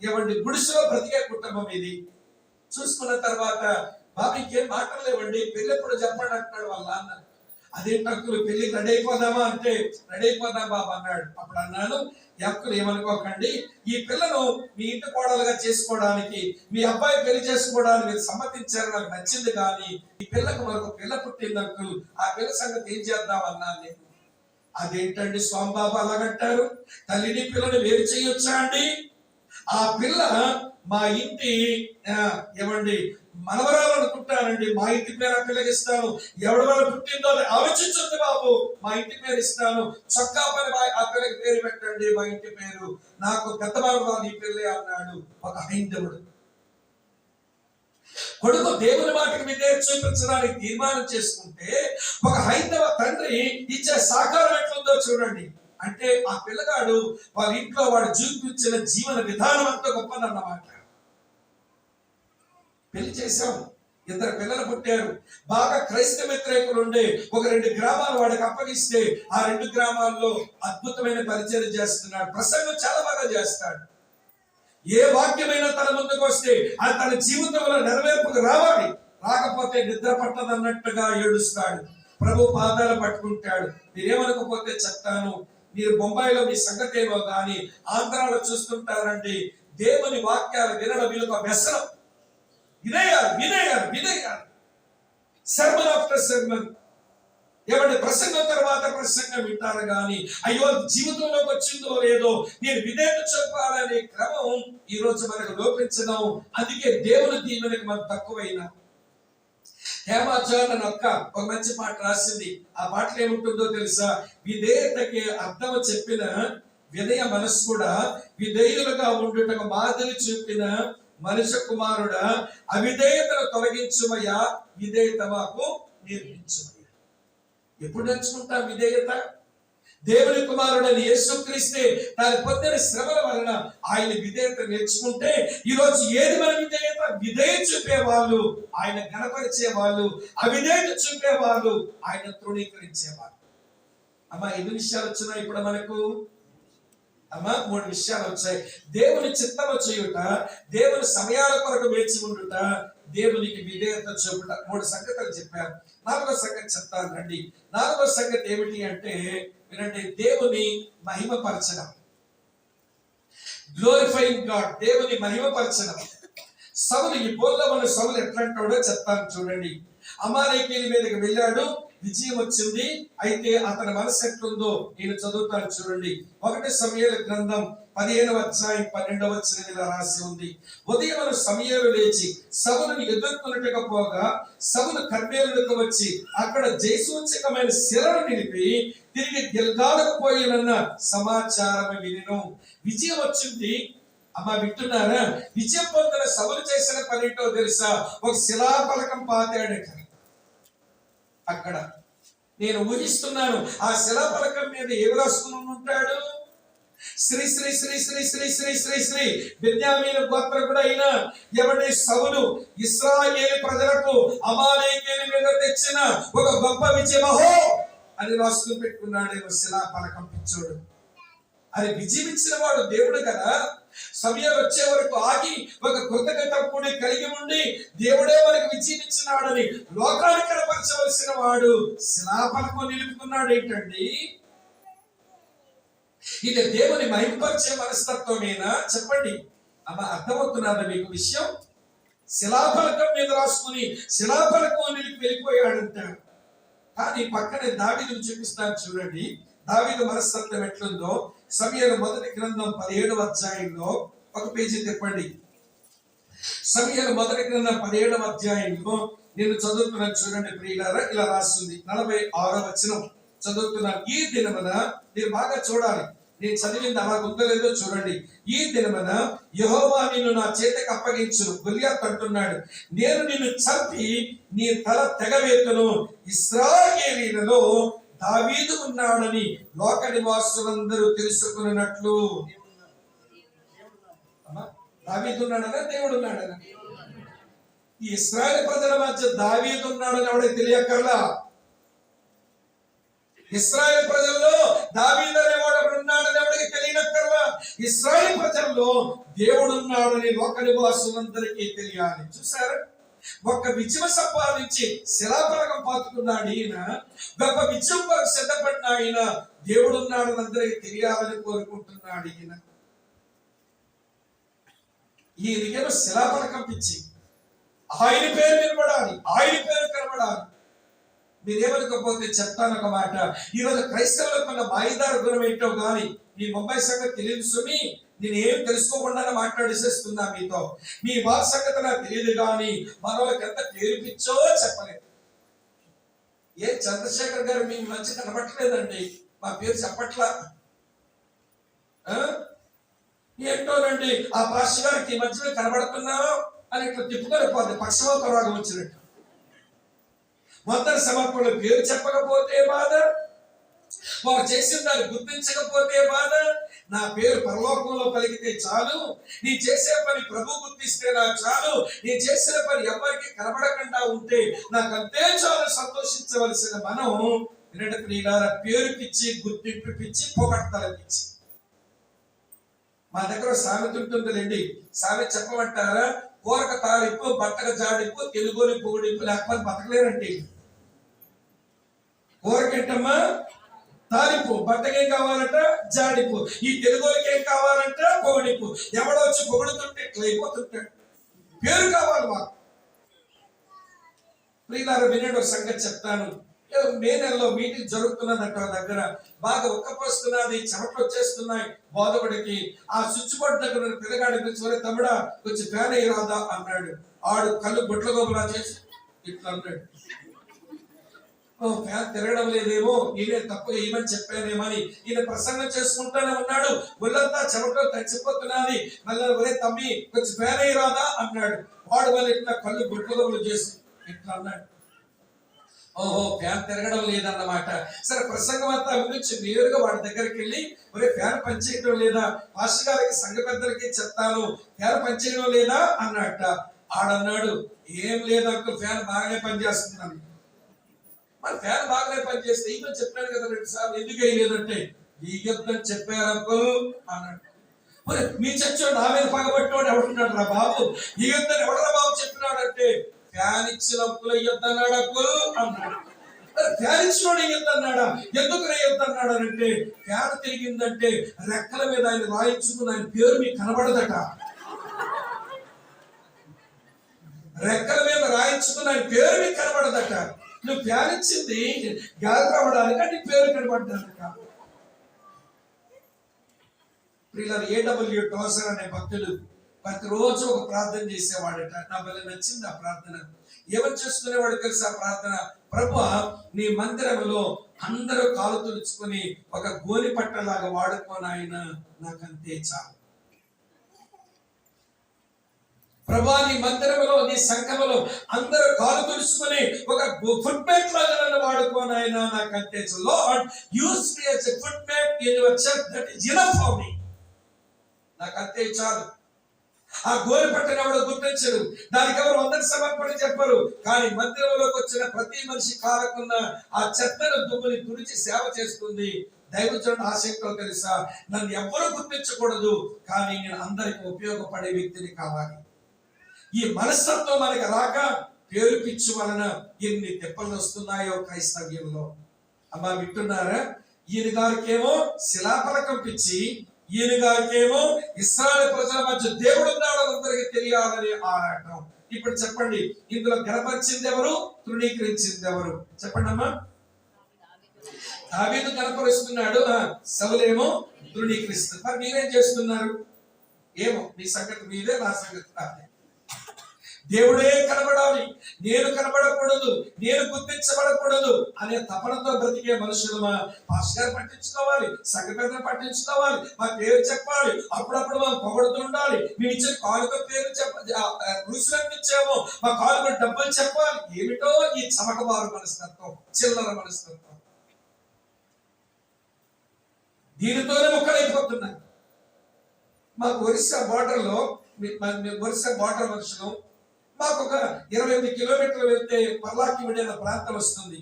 ఏమండి గుడిసెలో బ్రతికే కుటుంబం ఇది. చూసుకున్న తర్వాత బాబు ఇంకేం మాటలు లేవండి, పెళ్ళి ఎప్పుడు చెప్పండి అంటున్నాడు వాళ్ళ నాన్న. అదేంటి అంకుల్ పెళ్లి రెడీ అయిపోదామా అంటే రెడీ అయిపోదాం బాబు అన్నాడు. అప్పుడు అన్నాను, అంకుల్ ఏమనుకోకండి, ఈ పిల్లను మీ ఇంటి కోడలుగా చేసుకోవడానికి, మీ అబ్బాయి పెళ్లి చేసుకోవడానికి మీరు సమ్మతించారు, నాకు నచ్చింది, కానీ ఈ పిల్లకు మరొక పిల్ల పుట్టింది అంకుల్, ఆ పిల్ల సంగతి ఏం చేద్దాం అన్నాను నేను. అదేంటండి స్వామిబాబు అలాగంటారు, తల్లిని పిల్లని వేరు చేయొచ్చా అండి? ఆ పిల్ల మా ఇంటి ఏమండి మనవరాలు అనుకుంటానండి, మా ఇంటి పేరు ఆ పిల్లకి ఇస్తాను, ఎవరి వల్ల పుట్టిందో అది ఆలోచించండి బాబు, మా ఇంటి పేరు ఇస్తాను, చొక్కా పని ఆ పిల్లకి పేరు పెట్టండి, మా ఇంటి పేరు, నాకు పెద్దబాబు నీ పిల్లే అన్నాడు ఒక హైందవుడు. కొడుకు దేవుని మాటకి విధేయత చూపించడానికి తీర్మానం చేసుకుంటే ఒక హైందవ తండ్రి ఇచ్చే సహకారం ఎట్లుందో చూడండి. అంటే ఆ పిల్లగాడు వాళ్ళ ఇంట్లో వాడు చూపించిన జీవన విధానం అంతా గొప్పదన్నమాట. పెళ్లి చేశాం, 2 పిల్లలు పుట్టారు. బాగా క్రైస్తవ వ్యతిరేకులు ఉండే ఒక 2 గ్రామాలు వాడికి అప్పగిస్తే ఆ 2 గ్రామాల్లో అద్భుతమైన పరిచయం చేస్తున్నాడు. ప్రసంగం చాలా బాగా చేస్తాడు. ఏ వాక్యమైనా తన ముందుకు వస్తే అది తన జీవితంలో నెరవేర్పుకు రావాలి, రాకపోతే నిద్ర పట్టదన్నట్టుగా ఏడుస్తాడు, ప్రభు పాదాలు పట్టుకుంటాడు. మీరేమనుకోపోతే చెప్తాను, మీరు బొంబాయిలో మీ సంగతి ఏమో కానీ ఆంధ్రాలో చూస్తుంటారండి, దేవుని వాక్యాలు వినడం వీళ్ళకు వ్యసనం. వినేయాలి సర్మన్ ఆఫ్టర్ సర్మన్, ఏమంటే ప్రసంగం తర్వాత ప్రసంగం వింటారు కానీ అయ్యో జీవితంలోకి వచ్చిందో లేదో నేను విధేయత చెప్పాలనే క్రమం ఈ రోజు మనకు లోపించడం. అందుకే దేవుని దీవెనకి మనం తక్కువైనా. హేమాచార్య ఒక మంచి పాట రాసింది. ఆ పాటలో ఏముంటుందో తెలుసా? విధేయతకి అర్థం చెప్పిన వినయ మనసు కూడా విధేయులుగా ఉండుటకు మాదిరి చూపిన మనుష్య కుమారుడా, అవిధేయతను తొలగించుమయ్యా, విధేయత మాకు నేర్పించుమయ్యా. ఎప్పుడు నేర్చుకుంటాం విధేయత? దేవుని కుమారుడైన యేసుక్రీస్తే తాను పొందిన శ్రమల వలన ఆయన విధేయత నేర్చుకుంటే ఈరోజు ఏది మన విధేయత? విధేయత చూపే వాళ్ళు ఆయన గణపరిచే వాళ్ళు, అవిధేయత చూపే వాళ్ళు ఆయన తృణీకరించే వాళ్ళు. అమ్మా ఎన్ని విషయాలు వచ్చినాయి ఇప్పుడు మనకు? అమ్మా 3 విషయాలు వచ్చాయి. దేవుని చిత్తము చేయుట, దేవుని సమయాల కొరకు వేచి ఉండుట, దేవునికి విధేయత చూపుట. 3 సంగతులు చెప్పారు. 4వ సంగతి చెప్తాను రండి. 4వ సంగతి ఏమిటి అంటే వినండి, దేవుని మహిమపరచడం. గ్లోరిఫైయింగ్ గాడ్, దేవుని మహిమపరచడం. సౌలు, ఈ బోర్లమని సౌలు ఎట్లాంటాడో చెప్తాను చూడండి. అమాలేకీయుల మీదకి వెళ్ళాడు, విజయం వచ్చింది. అయితే అతని మనసు ఎట్లుందో నేను చదువుతాను చూడండి. 1 సమూయేలు గ్రంథం 15వ అధ్యాయం 12వ వచనం ఇలా రాసి ఉంది. ఉదయం సమూయేలు లేచి సౌలుని ఎదుర్కొన్నట్టుగా పోగా సౌలు కర్మేలుకు వచ్చి అక్కడ జయసూచకమైన శిలను నిలిపి తిరిగి గిల్గాలుకు పోయినన్న సమాచారం వినెను. విజయం వచ్చింది. అమ్మ వింటున్నారా? విజయం పొందిన సౌలు చేసిన పనిటో తెలుసా? ఒక శిలాఫలకం పాతాడట. అక్కడ నేను ఊహిస్తున్నాను, ఆ శిలాఫలకం మీద ఏమి రాసుకుని ఉంటాడు? శ్రీ శ్రీ శ్రీ శ్రీ శ్రీ శ్రీ శ్రీ శ్రీ బెన్యామీను గోత్రకుడైన ఎవడి సౌలు ఇశ్రాయేలు ప్రజలకు అమాలేకీయుల మీద తెచ్చిన ఒక గొప్ప విజయమహో అని రాసుకుని పెట్టుకున్నాడేమో శిలాఫలకం పిచ్చోడు. అది విజయమిచ్చిన వాడు దేవుడు కదా. సమయం వచ్చే వరకు ఆగి ఒక కృతజ్ఞత కూడా కలిగి ఉండి దేవుడే మనకు విజయమిచ్చినాడని లోకానికి కనపరచవలసిన వాడు శిలాఫలకం నిలుపుకున్నాడు. ఏంటండి ఇది? దేవుని మహిమపరిచే మనస్తత్వమేనా? చెప్పండి అమ్మ, అర్థమవుతున్నదా మీకు విషయం? శిలాఫలకం మీద రాసుకుని శిలాఫలకం నిలిపి వెళ్ళిపోయాడంటాడు. కానీ పక్కనే దావీదును చూపిస్తాను చూడండి. దావీదు మనస్తత్వం ఎట్లుందో సమూయేలు మొదటి గ్రంథం 17వ అధ్యాయంలో ఒక పేజీ తిప్పండి. సమూయేలు మొదటి గ్రంథం 17వ అధ్యాయంలో నేను చదువుతున్నాను చూడండి ప్రియులారా. ఇలా రాస్తుంది 46వ వచనం చదువుతున్నాను. ఈ దినమున, మీరు బాగా చూడాలి, నేను చదివింది అలా గుర్తులేదో చూడండి. ఈ దినమున యెహోవా నిన్ను నా చేతికి అప్పగించును. గొల్యాతు అంటున్నాడు, నేను నిన్ను చంపి నీ తల తెగవేతును. ఇశ్రాయేలీయులలో దావీదు ఉన్నాడని లోక నివాసులందరూ తెలుసుకున్నట్లు. దావీదు ఉన్నాడనా దేవుడు ఉన్నాడనా? ఈ ఇశ్రాయేలు ప్రజల మధ్య దావీదు ఉన్నాడని ఎవడే తెలియకల్లా. ఇశ్రాయేలు ప్రజల్లో దావీదు అనేవాడు ఒకడు ఉన్నాడని ఎవరికి తెలియనక్కర్లా. ఇశ్రాయేలు ప్రజల్లో దేవుడు ఉన్నాడని లోక నివాసులందరికీ తెలియాలి. చూసారా, ఒక విజయం సంపాదించి శిలాఫలకం పాతుకున్నాడు ఈయన. గొప్ప విజయం కొరకు సిద్ధపడిన ఆయన దేవుడు ఉన్నాడని అందరికీ తెలియాలని కోరుకుంటున్నాడు ఈయన. ఈయనకేమో శిలాఫలకం పిచ్చి, ఆయన పేరు వినబడాలి, ఆయన పేరు కనబడాలి. మీరేమనుకోకపోతే చెప్తాను ఒక మాట. ఈరోజు క్రైస్తవులకు మన మాయిదారు గుణం ఏంటో కానీ మీ ముంబై సంగతి తెలియదు సుమి. నేనేం తెలుసుకోకుండా మాట్లాడేసేస్తున్నా మీతో. మీ వారి సంగతి నాకు తెలియదు కానీ మనోళ్ళకి ఎంత పేరుపిచ్చో చెప్పలేదు. ఏ చంద్రశేఖర్ గారు మీ మంచి కనబట్టలేదండి, మా పేరు చెప్పట్లా. ఏంటోనండి ఆ పాస్టర్ గారికి ఈ మధ్యలో కనబడుతున్నావు అని ఇట్లా తిప్పుకొని పోతే పక్షవాత రోగం వచ్చినట్టు. మొదటి సమర్పణలో పేరు చెప్పకపోతే బాధ, వారు చేసిన దాన్ని గుర్తించకపోతే బాధ. నా పేరు పరలోకంలో పలికితే చాలు, నీ చేసే పని ప్రభు గుర్తిస్తే నాకు చాలు, నీ చేసిన పని ఎవరికి కనబడకుండా ఉంటే నాకు అంతే చాలు సంతోషించవలసిన మనం వినట ప్రియులారా, పేరు పిచ్చి, గుర్తింపు పిచ్చి, పొగడ్తల పిచ్చి. మా దగ్గర సామెత ఉంటుందిలేండి. సామెత చెప్పమంటారా? కూరక తాలింపు, బట్టక జాడింపు, తెలుగుని పొగిడింపు లేకపోతే బతకలేరండి. కూరకేంటమ్మా తాలింపు, బట్టకేం కావాలంట జాడింపు, ఈ తెలుగుకి ఏం కావాలంట పొగిడింపు. ఎవడో వచ్చి పొగుడుతుంటే ఇట్లా అయిపోతుంటాడు. పేరు కావాలి మాకు. ప్రియులారా వినండి, ఒక సంగతి చెప్తాను. మే నెలలో మీటింగ్ జరుగుతున్నదంట దగ్గర. బాగా ఉక్కపోస్తున్నది, చెమటలు వచ్చేస్తున్నాయి బోధకుడికి. ఆ స్విచ్ బోర్డు దగ్గర పిల్లగాడి పిలిచి, తమ్ముడా కొంచెం ఫ్యాన్ అయ్యి అన్నాడు. ఆడు కళ్ళు గుట్ల గోబులా చేసి ఇట్లా అన్నాడు. ఫ్యాన్ తిరగడం లేదేమో, నేనే తప్పు ఏమని చెప్పానేమని ఈయన ప్రసంగం చేసుకుంటానే ఉన్నాడు. ఒళ్ళంతా చెమటలో తడిచిపోతున్నది. మళ్ళీ ఒరే తమ్మి కొంచెం ఫ్యాన్ అయ్యి అన్నాడు. వాడు మళ్ళీ ఇట్లా కళ్ళు గుట్ల గోబులు చేసి ఇట్లా అన్నాడు. ఓహో, ఫ్యాన్ తిరగడం లేదన్నమాట. సరే, ప్రసంగం అంతా గురించి నేరుగా వాడి దగ్గరికి వెళ్ళి, ఒరే ఫ్యాన్ పనిచేయడం లేదా, మాస్టర్ గారికి సంఘ పెద్దలకి చెప్తాను, ఫ్యాన్ పనిచేయడం లేదా అన్నట్ట. ఆడన్నాడు, ఏం లేదు అంకుల్, ఫ్యాన్ బాగానే పనిచేస్తుందని. మరి ఫ్యాన్ బాగానే పనిచేస్తే ఈమె చెప్పాను కదా 2 సార్లు, ఎందుకు వేయలేదంటే ఈ యుద్ధం చెప్పారు అంకుల్ అన్నాడు. మరి మీ చర్చ నా మీద పగబట్టినోడు ఎవడున్నాడు రా బాబు, ఈ యుద్ధం ఎవడరా బాబు చెప్పినాడంటే ఫ్యాన్ ఇచ్చిన అంకులు అయ్యొద్దన్నాడు అంకుల్ అన్నాడు. ఫ్యాన్ ఇచ్చినోడు అయ్యొద్దన్నాడా? ఎందుకు అయ్యొద్దన్నాడు అంటే ఫ్యాన్ తిరిగిందంటే రెక్కల మీద ఆయన రాయించుకుని ఆయన పేరు మీకు కనబడదట. రెక్కల మీద రాయించుకుని ఆయన పేరు మీకు కనబడదట. నువ్వు ఫ్యాన్ ఇచ్చింది గాలి రావడానికి నీ పేరు కనబడ్డాక. ప్రియులారా, A.W. టోజర్ అనే భక్తుడు ప్రతిరోజు ఒక ప్రార్థన చేసేవాడట. నా వల్ల నచ్చింది ఆ ప్రార్థన. ఏమని చేసుకునేవాడు తెలుసు ఆ ప్రార్థన? ప్రభువా, నీ మందిరంలో అందరూ కాలు తుడుచుకొని ఒక గోని పట్టలాగా వాడుకోనాయన, నాకంతే చాలు. ప్రభువా, నీ మందిరంలో, నీ సంఘములో అందరూ కాలు తుడుచుకొని ఒక ఫుట్ మ్యాట్ లాగా నన్ను వాడుకోనాయన, నాకంతే చాలు. Lord, use me as a foot mat in your church, that is enough for me. నాకంతే చాలు. ఆ గోరి పట్టని ఎవడో గుర్తించరు, దానికి ఎవరు అందరి సమర్పణ చెప్పరు. కానీ మందిరంలోకి వచ్చిన ప్రతి మనిషి కాలకున్న ఆ చెత్తను దుమ్ముని తుడిచి సేవ చేస్తుంది. దైవజనుడు ఆశయంతో తెలుసా, నన్ను ఎవ్వరూ గుర్తించకూడదు, కానీ నేను అందరికి ఉపయోగపడే వ్యక్తిని కావాలి. ఈ మనస్తత్వం మనకి రాక పేరు పిచ్చు వలన ఎన్ని తిప్పలు వస్తున్నాయో క్రైస్తవ్యంలో. అమ్మా వింటున్నారా? ఈయన గారికేమో శిలాఫలకం పిచ్చి, ఈయన గారికేమో ఇశ్రాయేలు ప్రజల మధ్య దేవుడు ఉన్నాడు అందరికి తెలియాలని ఆరాటం. ఇప్పుడు చెప్పండి, ఇందులో గణపరిచింది ఎవరు, తృణీకరించింది ఎవరు? చెప్పండి అమ్మా. దావీదు గణపరుస్తున్నాడు, సౌలేమో తృణీకరిస్తుంది. మరి మీరేం చేస్తున్నారు? ఏమో, మీ సంగతి మీదే, నా సంగతి నాదే. దేవుడే కనబడాలి, నేను కనబడకూడదు, నేను గుర్తించబడకూడదు అనే తపనతో బ్రతికే మనుషులమా పాస్టర్ గారు పట్టించుకోవాలి, సంఘ పెద్దలు పట్టించుకోవాలి, మా పేరు చెప్పాలి, అప్పుడప్పుడు మనం పొగడుతూ ఉండాలి, మేము ఇచ్చిన కానుక పేరు రుసులను ఇచ్చాము, మా కానుక డబ్బులు చెప్పాలి. ఏమిటో ఈ చమకబారు మనస్తత్వం, చిల్లర మనస్తత్వం. దీనితోనే ముక్కలైపోతున్నాయి. మాకు ఒరిస్సా బార్డర్లో, ఒరిస్సా బార్డర్ మనుషులు, మాకు ఒక 28 కిలోమీటర్లు వెళ్తే పర్లాకి విడైన ప్రాంతం వస్తుంది.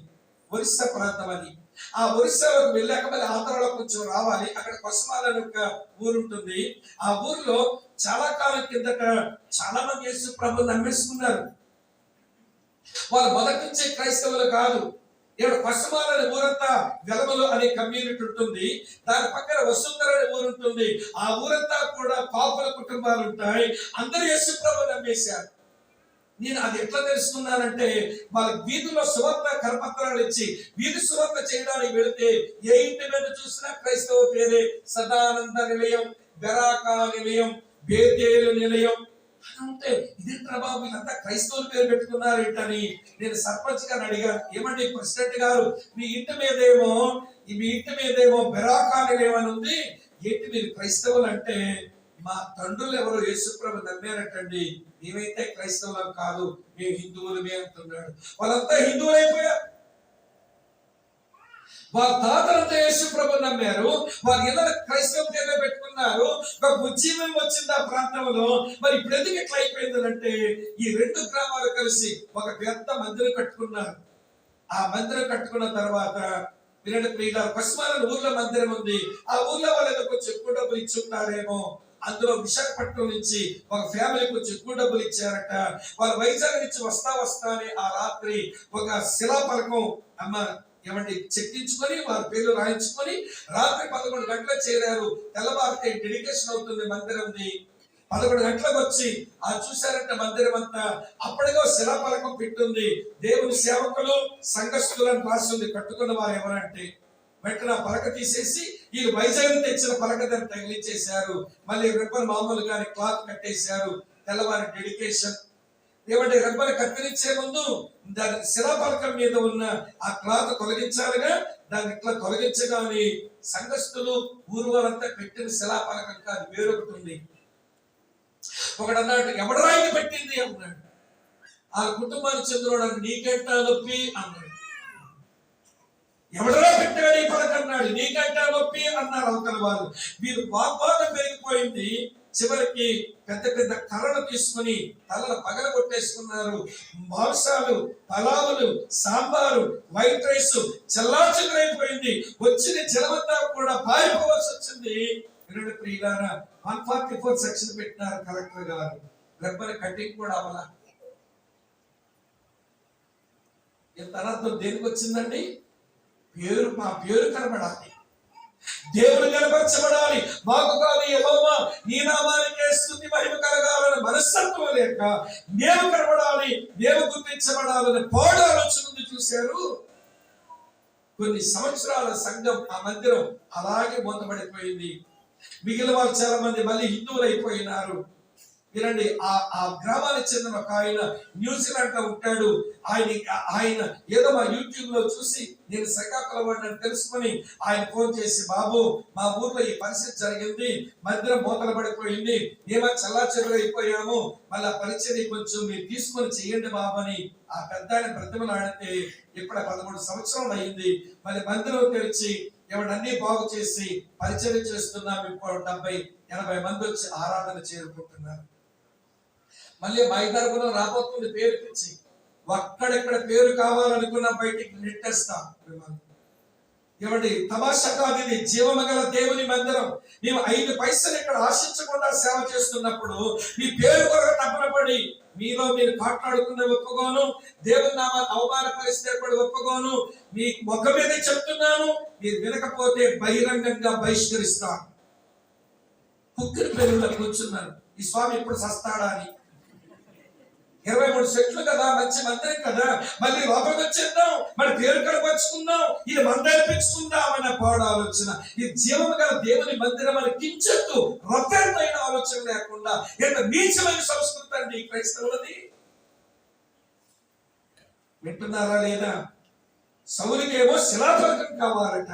ఒరిస్సా ప్రాంతం అది. ఆ ఒరిస్సాలోకి వెళ్ళాక మళ్ళీ ఆంధ్రాలో కొంచెం రావాలి. అక్కడ కొసమాల అనే ఒక ఊరు ఉంటుంది. ఆ ఊర్లో చాలా కాలం కిందట చాలా మంది యేసు ప్రభు నమ్మేసుకున్నారు. వాళ్ళు మొదటి నుంచే క్రైస్తవులు కాదు. ఇక్కడ కొసమాల అనే ఊరంతా వెలమలు అనే కమ్యూనిటీ ఉంటుంది. దాని పక్కన వసుంధర అనే ఊరు ఉంటుంది. ఆ ఊరంతా కూడా కాపుల కుటుంబాలు ఉంటాయి. అందరూ యేసు ప్రభు నమ్మేశారు. నేను అది ఎట్లా తెలుసుకున్నానంటే, వాళ్ళ వీధిలో సువార్త కరపత్రాలు ఇచ్చి వీధి సువార్త చేయడానికి వెళితే ఏ ఇంటి మీద చూసినా క్రైస్తవ పేరే. సదానంద నిలయం, బెరాకా నిలయం, బేతేలు నిలయం అని ఉంటే, ఇదేంట్రా బాబు వీళ్ళంతా క్రైస్తవుల పేరు పెట్టుకున్నారు ఏంటని నేను సర్పంచ్ గారిని అడిగాను. ఏమండి ప్రెసిడెంట్ గారు, మీ ఇంటి మీదేమో బెరాకా నిలయం అని ఉంది, ఏంటి మీరు క్రైస్తవులు అంటే, మా తండ్రులు ఎవరో యేసుప్రభు నమ్మారటండి, మేమైతే క్రైస్తవులం కాదు, మేము హిందువులమే అంటున్నాడు. వాళ్ళంతా హిందువులు అయిపోయారు. వాళ్ళ తాతలంతా యేసుప్రభు నమ్మారు. వాళ్ళు ఇలా క్రైస్తవ పేర్లు పెట్టుకున్నారు. ఒక ఉద్యమం వచ్చింది ఆ ప్రాంతంలో. మరి ఇప్పుడు ఎందుకు ఎట్లా అయిపోయిందంటే, ఈ రెండు గ్రామాలు కలిసి ఒక పెద్ద మందిరం కట్టుకున్నారు. ఆ మందిరం కట్టుకున్న తర్వాత వినండి ప్రియులారా, పశ్చిమాల ఊర్లో మందిరం ఉంది. ఆ ఊర్లో వాళ్ళు ఏదో కొంచెం ఎక్కువ డబ్బులు ఇచ్చుంటారేమో. అందులో విశాఖపట్నం నుంచి ఒక ఫ్యామిలీకి కొంచెం ఎక్కువ డబ్బులు ఇచ్చారట. వాళ్ళు వైజాగ్ నుంచి వస్తా అని ఆ రాత్రి ఒక శిలాఫలకం ఏమంటే చెక్కించుకొని వారి పేర్లు రాయించుకొని రాత్రి 11 గంటలకు చేరారు. తెల్లవారితే డెడికేషన్ అవుతుంది మందిరంది. 11 గంటలకు వచ్చి ఆ చూశారంటే మందిరం అంతా అప్పటిగా శిలాఫలకం పెట్టుంది. దేవుని సేవకులు సంఘస్థులను రాసింది. కట్టుకున్న వారు ఎవరంటే వెంటనే పలక తీసేసి వీళ్ళు వైజాగ్ తెచ్చిన పలక దాన్ని తగిలించేశారు. మళ్ళీ రిబ్బన్ మామూలుగానే క్లాత్ కట్టేశారు. తెల్లవారి డెడికేషన్. ఏమంటే రిబ్బన్ కత్తిరించే ముందు దాని శిలాఫలకం మీద ఉన్న ఆ క్లాత్ తొలగించాలిగా. దాన్ని ఇట్లా తొలగించగానే సంఘస్థులు ఊరు వారంతా పెట్టిన శిలాఫలకం కాదు, వేరొకటి ఉంది. ఒకడు అన్నాడు, ఎవడరా ఇది పెట్టింది అన్నాడు. ఆ కుటుంబానికి చెందినవాడు, నీకెంటా నొప్పి అన్నాడు. ఎవడరా పెట్టాడు ఈ పలక అన్నాడు. నీకంటా నొప్పి అన్నారు అవతల వాళ్ళు. వీరు వాగ్వాదం పెరిగిపోయింది. చివరికి పెద్ద పెద్ద కర్రలు తీసుకుని తలలు పగల కొట్టేసుకున్నారు. మాంసాలు, పలావులు, సాంబారు, వైట్ రైస్ చెల్లాచెదరైపోయింది. వచ్చిన జనమంతా కూడా పారిపోవాల్సి వచ్చింది. వినండి ప్రియులారా, 144 సెక్షన్ పెట్టినారు కలెక్టర్ గారు. రబ్బర్ కటింగ్ కూడా అవ్వాల. ఇంత అర్థం దేనికి వచ్చిందండి? మా పేరు కనబడాలి, దేవుడు కనపరచబడాలి. మాకు కాదు యెహోవా నీ నామానికే స్తుతి మహిమ కలగాలని మనస్తత్వం లేక మేము కనబడాలి, మేము గుర్తించబడాలని పాడు ఆలోచన ఉంది. చూశారు, కొన్ని సంవత్సరాల సంఘం ఆ మందిరం అలాగే మూతపడిపోయింది. మిగిలిన వాళ్ళు చాలా మంది మళ్ళీ హిందువులు అయిపోయినారు. వినండి, ఆ గ్రామానికి చెందిన ఒక ఆయన న్యూజిలాండ్ లో ఉంటాడు. ఆయన ఏదో మా యూట్యూబ్ లో చూసి నేను శ్రీకాకుళం వాడిని తెలుసుకొని ఆయన ఫోన్ చేసి, బాబు మా ఊర్లో ఈ పరిస్థితి జరిగింది, మందిరం మూతలు పడిపోయింది, ఏమో చల్లాచెదురు అయిపోయాము, మళ్ళీ ఆ పరిచయం కొంచెం మీరు తీసుకొని చెయ్యండి బాబు అని ఆ పెద్ద ఆయన బ్రతిమలాడితే ఇప్పుడు 13 సంవత్సరాలు అయింది. మళ్ళీ మందిరం తెరిచి ఎవడన్నీ బాగు చేసి పరిచయం చేస్తున్నాం. ఇప్పుడు 70-80 మంది వచ్చి ఆరాధన చేరుకుంటున్నారు. మళ్ళీ మైదార్పురం రాబోతుంది పేరు పిచ్చి. అక్కడెక్కడ పేరు కావాలనుకున్నా బయటికి నెట్టేస్తాం. ఏమండి, తమాషా కాదు ఇది. జీవమగల దేవుని మందిరం. మేము 5 పైసలు ఇక్కడ ఆశించకుండా సేవ చేస్తున్నప్పుడు మీ పేరు కొరకు తప్పనపడి మీలో మీరు మాట్లాడుకున్న ఒప్పుకోను, దేవుని నామాన్ని అవమానపరిస్తే ఒప్పుకోను. మీ మొక్క మీద చెప్తున్నాను, మీరు వినకపోతే బహిరంగంగా బహిష్కరిస్తాను. కుక్కిరి పెరుగులో కూర్చున్నారు. ఈ స్వామి ఎప్పుడు సస్తాడా అని. 23 సెట్లు కదా, మంచి మందిరం కదా, మళ్ళీ లోపలికి వచ్చేద్దాం, మరి పేరు కనపరుచుకుందాం, ఇది మందిరం పెంచుకుందాం అనే పాడు ఆలోచన. ఈ జీవము గల దేవుని మందిరం అని కించెత్తు రొట్టెలైన ఆలోచన లేకుండా ఎంత నీచమైన సంస్కృతి అండి క్రైస్తవులది. వింటున్నారా లేదా? సౌలుకేమో శిలాఫలకం కావాలట,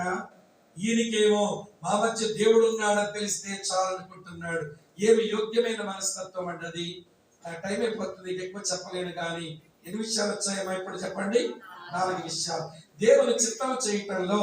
ఈయనకేమో మా మధ్య దేవుడు ఉన్నాడని తెలిస్తే చాలనుకుంటున్నాడు. ఏమి యోగ్యమైన మనస్తత్వం అంటది. టైం అయిపోతుంది, ఎక్కువ చెప్పలేను కానీ ఎన్ని విషయాలు వచ్చాయేమో ఇప్పుడు చెప్పండి. 4 విషయాలు. దేవుని చిత్తం చేయటంలో,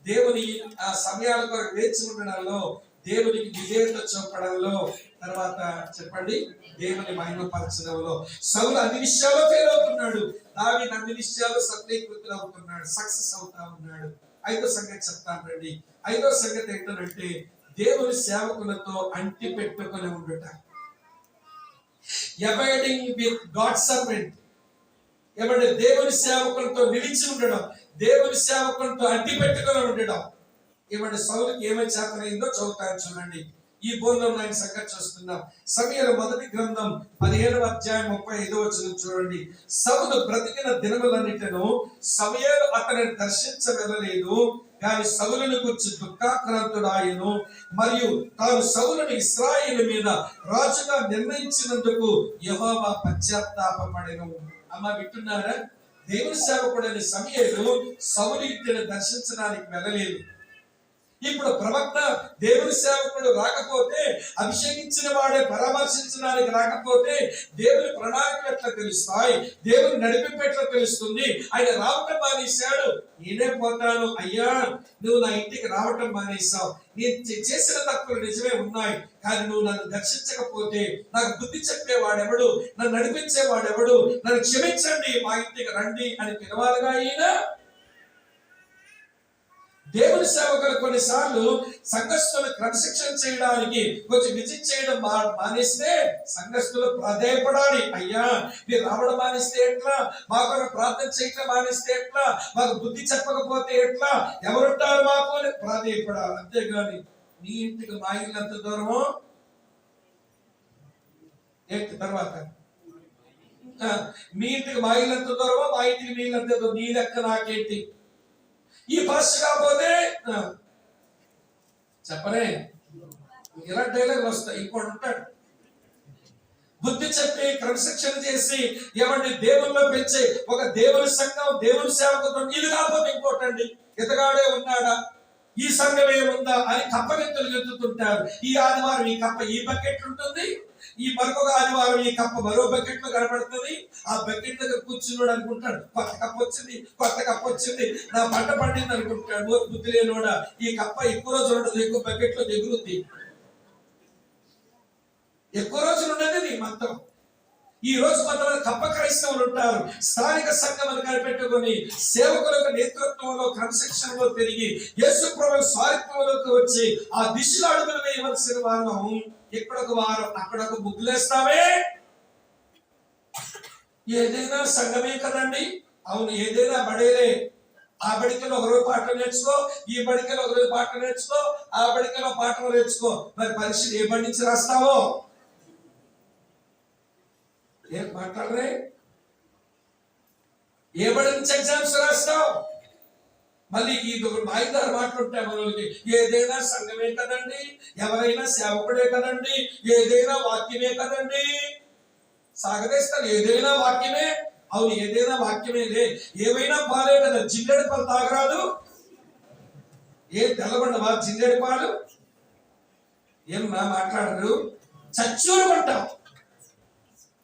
దేవుని ఆ సమయాల కొరకు వేచి ఉండడంలో, దేవునికి విధేయత చూపడంలో, తర్వాత చెప్పండి, దేవుని మహిమపరచడంలో సౌలు అన్ని విషయాల్లో ఫెయిల్ అవుతున్నాడు, దావీదు అన్ని విషయాల్లో సఫలీకృతులు అవుతున్నాడు, సక్సెస్ అవుతా ఉన్నాడు. ఐదో సంగతి చెప్తాను రండి. ఐదో సంగతి ఏంటంటే దేవుని సేవకులతో అంటి పెట్టుకుని ఉండుట. Avoiding with God servant. ఏమంటే దేవుని సేవకులతో నిలిచి ఉండడం, దేవుని సేవకులతో అంటి పెట్టుకుని ఉండడం. ఏమంటే సౌలుకి ఏమై చేతనైందో చదువుతాను చూడండి. ఈ బోధనలో ఆయన సంగతి చూస్తున్నాం. సమూయేలు మొదటి గ్రంథం 17వ అధ్యాయం 35వ వచనం చూడండి. సౌలు బ్రతికిన దినములన్నిటిను సమూయేలు అతనిని దర్శించ వెళ్ళలేదు, కానీ సౌలుని గురించి దుఃఖాక్రాంతుడాయను, మరియు తాను సౌలుని ఇశ్రాయేలు మీద రాజుగా నిర్ణయించినందుకు యెహోవా పశ్చాత్తాపపడెను. అమ్మ వింటున్నారా? దేవుని సేవకుడైన సమూయేలు సౌలు ఇంటిని దర్శించడానికి వెళ్ళలేదు. ఇప్పుడు ప్రవక్త దేవుని సేవకుడు రాకపోతే, అభిషేకించిన వాడే పరామర్శించడానికి రాకపోతే దేవుని ప్రణాళికలు ఎట్లా తెలుస్తాయి? దేవుని నడిపింపు ఎట్లా తెలుస్తుంది? ఆయన రావటం మానేశాడు, నేనే పోతాను అయ్యా, నువ్వు నా ఇంటికి రావటం మానేశావు, నేను చేసిన తప్పులు నిజమే ఉన్నాయి, కానీ నువ్వు నన్ను దర్శించకపోతే నాకు బుద్ధి చెప్పేవాడెవడు, నన్ను నడిపించేవాడెవడు, నన్ను క్షమించండి, మా ఇంటికి రండి అని పిలవాలిగా ఈయన. దేవుని సేవకులు కొన్నిసార్లు సంఘస్థులు క్రమశిక్షణ చేయడానికి కొంచెం విజిట్ చేయడం మానేస్తే సంఘస్థులు ప్రాధేయపడాలి. అయ్యా మీరు రావడం మానేస్తే ఎట్లా, మాకు ప్రార్థన చేయడం మానేస్తే ఎట్లా, మాకు బుద్ధి చెప్పకపోతే ఎట్లా, ఎవరుంటారు మాకు అని ప్రాధేయపడాలి. అంతేగాని నీ ఇంటికి మా ఇల్లు ఎంత దూరమో ఏంటి, తర్వాత మీ ఇంటికి మా ఇల్లు ఎంత దూరమో మా ఇంటికి మీ ఇల్లు ఎంత దూరం, నీ లెక్క నాకేంటి, ఈ భాష కాకపోతే చెప్పరే, ఇలా డైలాగ్ వస్తాయి. ఇంకోటి ఉంటాడు బుద్ధి చెప్పి క్రమశిక్షణ చేసి ఏమండి దేవుల్లో పెంచే ఒక దేవుని సంఘం, దేవుని సేవకుతో, ఇది కాకపోతే ఇంకోటండి, ఇతగాడే ఉన్నాడా, ఈ సంఘమే ఉందా అని కప్పగెత్తులు ఎత్తుతుంటారు. ఈ ఆదివారం ఈ కప్ప ఈ బకెట్ ఉంటుంది, ఈ మరొక ఆదివారం ఈ కప్ప మరో బకెట్ లో కనబడుతుంది. ఆ బకెట్ దగ్గర కూర్చున్నాడు అనుకుంటాడు, కొత్త కప్ప వచ్చింది, కొత్త కప్ప వచ్చింది, నా పంట పండింది అనుకుంటాడు. బుద్ధి లేనోడా, ఈ కప్ప ఎక్కువ రోజులు ఉండదు, ఎక్కువ బకెట్ లో ఎగురుద్ది, ఎక్కువ రోజులు ఉండదు నీ మంత్రం. ఈ రోజు కొంతమంది కప్ప క్రైస్తవులు ఉంటారు, స్థానిక సంఘములు కనిపెట్టుకొని సేవకులకు నేతృత్వంలో క్రమశిక్షణలో పెరిగి యేసు ప్రభువు స్వార్థంలోకి వచ్చి ఆ దిశలో అడుగులు వేయవలసిన వాళ్ళం ఇక్కడొక వారం అక్కడొక ముగ్గులేస్తామే. ఏదైనా సంఘమే కదండి, అవును ఏదైనా బడేలే. ఆ బడికలో ఒకరోజు పాటలు నేర్చుకో, ఈ బడికలో ఒకరోజు పాటలు నేర్చుకో, ఆ బడికలో పాటలు నేర్చుకో, మరి పరీక్షలు ఏ బడి నుంచి రాస్తావో ఏం మాట్లాడరే, ఏ బడి నుంచి ఎగ్జామ్స్ రాస్తావు? మళ్ళీ ఈ మాయిదారు మాట్లాడుంటాయి మనకి, ఏదైనా సంఘమే కదండి, ఎవరైనా సేవకుడే కదండి, ఏదైనా వాక్యమే కదండి, సాగదేస్తాను ఏదైనా వాక్యమే. అవును ఏదైనా వాక్యమేలే, ఏమైనా పాలే కదా, జిల్లెడి పాలు తాగరాదు, ఏ తెల్లబడ్డవా జిల్లెడి పాలు, ఏం మాట్లాడరు, చచ్చూరు అంటాం.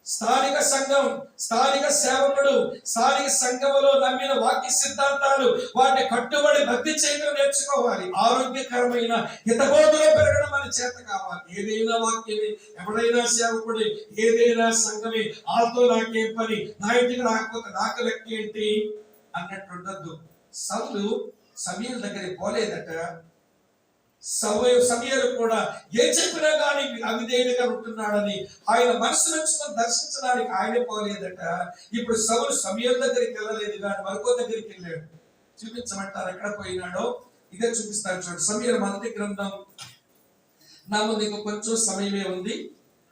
స్థానిక సంఘం, స్థానిక సేవకుడు, స్థానిక సంఘములో నమ్మిన వాక్య సిద్ధాంతాలు వాటి కట్టుబడి భక్తి చేయడం నేర్చుకోవాలి. ఆరోగ్యకరమైన హితబోధలో పెరగడం మన చేత కావాలి. ఏదైనా వాక్యమే, ఎవరైనా సేవకుడే, ఏదైనా సంఘమే, వాళ్ళతో నాకేం పని, నా ఇంటికి రాకపోతే నాకు లెక్క ఏంటి అన్నట్టు ఉండద్దు. సౌలు సమూయేలు దగ్గరికి పోలేదట, సమూయేలు కూడా ఏం చెప్పినా కానీ అవిధేయుడిగా ఉంటున్నాడని ఆయన మనసు నుంచుకొని దర్శించడానికి ఆయనే పోలేదట. ఇప్పుడు సౌలు సమూయేలు దగ్గరికి వెళ్ళలేదు, కానీ మరొక దగ్గరికి వెళ్ళాడు. చూపించమంటారు ఎక్కడ పోయినాడో, ఇదే చూపిస్తాను చూడండి. సమూయేలు మొదటి గ్రంథం, నా ముందు ఇంకా కొంచెం సమయమే ఉంది,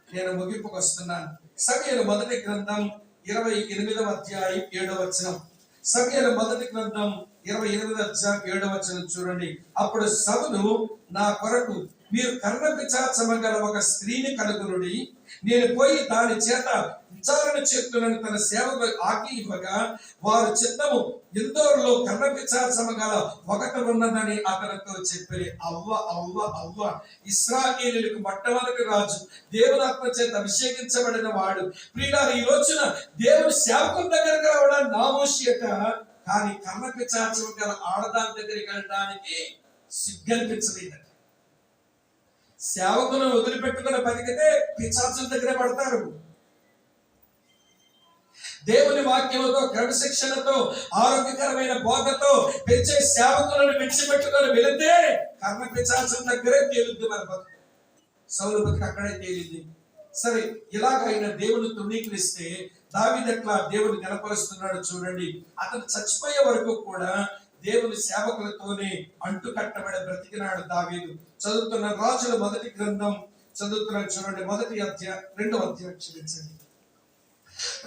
నేను ముగింపుకు వస్తున్నాను. సమూయేలు మొదటి గ్రంథం 28వ అధ్యాయం 7వ వచనం. సమూయేలు మొదటి గ్రంథం 28వ అధ్యాయం 7వ వచనం చూడండి. అప్పుడు సౌలు నా కొరకు మీరు కర్ణపిశాచమగల ఒక స్త్రీని కనుగొనుడి, నేను పోయి దాని చేత విచారణ చేస్తున్నాను తన సేవకు ఆజ్ఞ ఇవ్వగా, వారు చిత్తము ఇందోరులో కర్ణపిశాచమగల ఒకటి ఉన్నదని అతనితో చెప్పారు. అవ్వ అవ్వ అవ్వ, ఇశ్రాయేలీయులకు మొట్టమొదటి రాజు, దేవుని ఆత్మ చేత అభిషేకించబడిన వాడు. ప్రియులారా, ఈ రోజున దేవుని సేవకుల దగ్గరకు రావడానికి నామోషియట, కానీ కర్ణపిశాచం గల ఆడదాని దగ్గరికి వెళ్ళడానికి సిగ్గనిపించలేదట. సేవకులను వదిలిపెట్టుకుని బతికితే పిశాచుల దగ్గర పడతారు. దేవుని వాక్యముతో, క్రమశిక్షణతో, ఆరోగ్యకరమైన బోధతో పెంచే సేవకులను విడిచిపెట్టుకొని వెళితే కర్మ పిశాచుల దగ్గరే తేలుద్ది మన బతుకు. సౌలు బతుకు అక్కడే తేలింది. సరే, ఇలాగైనా దేవుని తృణీకరిస్తే దావీదు ఎట్లా దేవుని గణపరుస్తున్నాడు చూడండి. అతను చచ్చిపోయే వరకు కూడా దేవుని సేవకులతోనే అంటు కట్టబడి బ్రతికినాడు దావీదు. చదువుతున్న రాజుల మొదటి గ్రంథం చదువుతున్నాడు చూడండి. రెండవ అధ్యాయం క్షమించండి.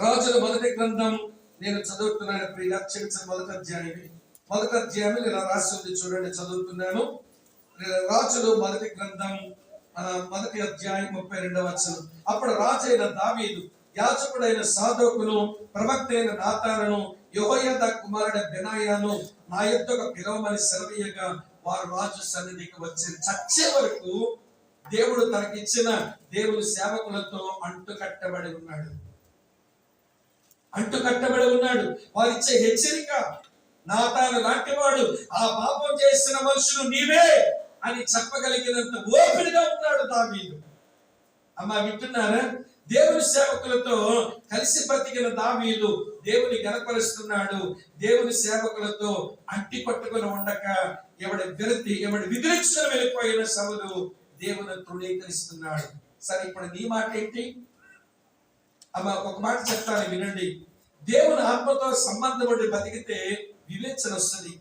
రాజుల మొదటి గ్రంథం నేను చదువుతున్నాను. క్షమించిన మొదటి అధ్యాయం ఇలా రాసి ఉంది చూడండి. చదువుతున్నాను. రాజులు మొదటి గ్రంథం మొదటి అధ్యాయం 32వ వచనం. అప్పుడు రాజైన దావీదు యాజకుడైన సాదోకును ప్రవక్త అయిన నాతానును యెహోయాదా కుమారుడు బెనాయాను నా యొద్దకు పిలవమని సెలవీయగా వారు రాజు సన్నిధికి వచ్చి చచ్చే వరకు దేవుడు తనకిచ్చిన దేవుని సేవకులతో అంటుకట్టబడి ఉన్నాడు. వారిచ్చే హెచ్చరిక, నాతాను లాంటి వాడు ఆ పాపం చేసిన మనుషులు నీవే అని చెప్పగలిగినంత ఓపికగా ఉన్నాడు దావీదు. అమ్మా వింటున్నారా? దేవుని సేవకులతో కలిసి బ్రతికిన దావీదు దేవుని గణపరుస్తున్నాడు. దేవుని సేవకులతో అంటి పట్టుకుని ఉండక ఎవడి విదిలించుకొని వెళ్ళిపోయిన సౌలు దేవుని తృణీకరిస్తున్నాడు. సరే, ఇప్పుడు నీ మాట ఏంటి? అమ్మా ఒక మాట చెప్తాను వినండి. దేవుని ఆత్మతో సంబంధం ఉండి బతికితే వివేచన వస్తుంది.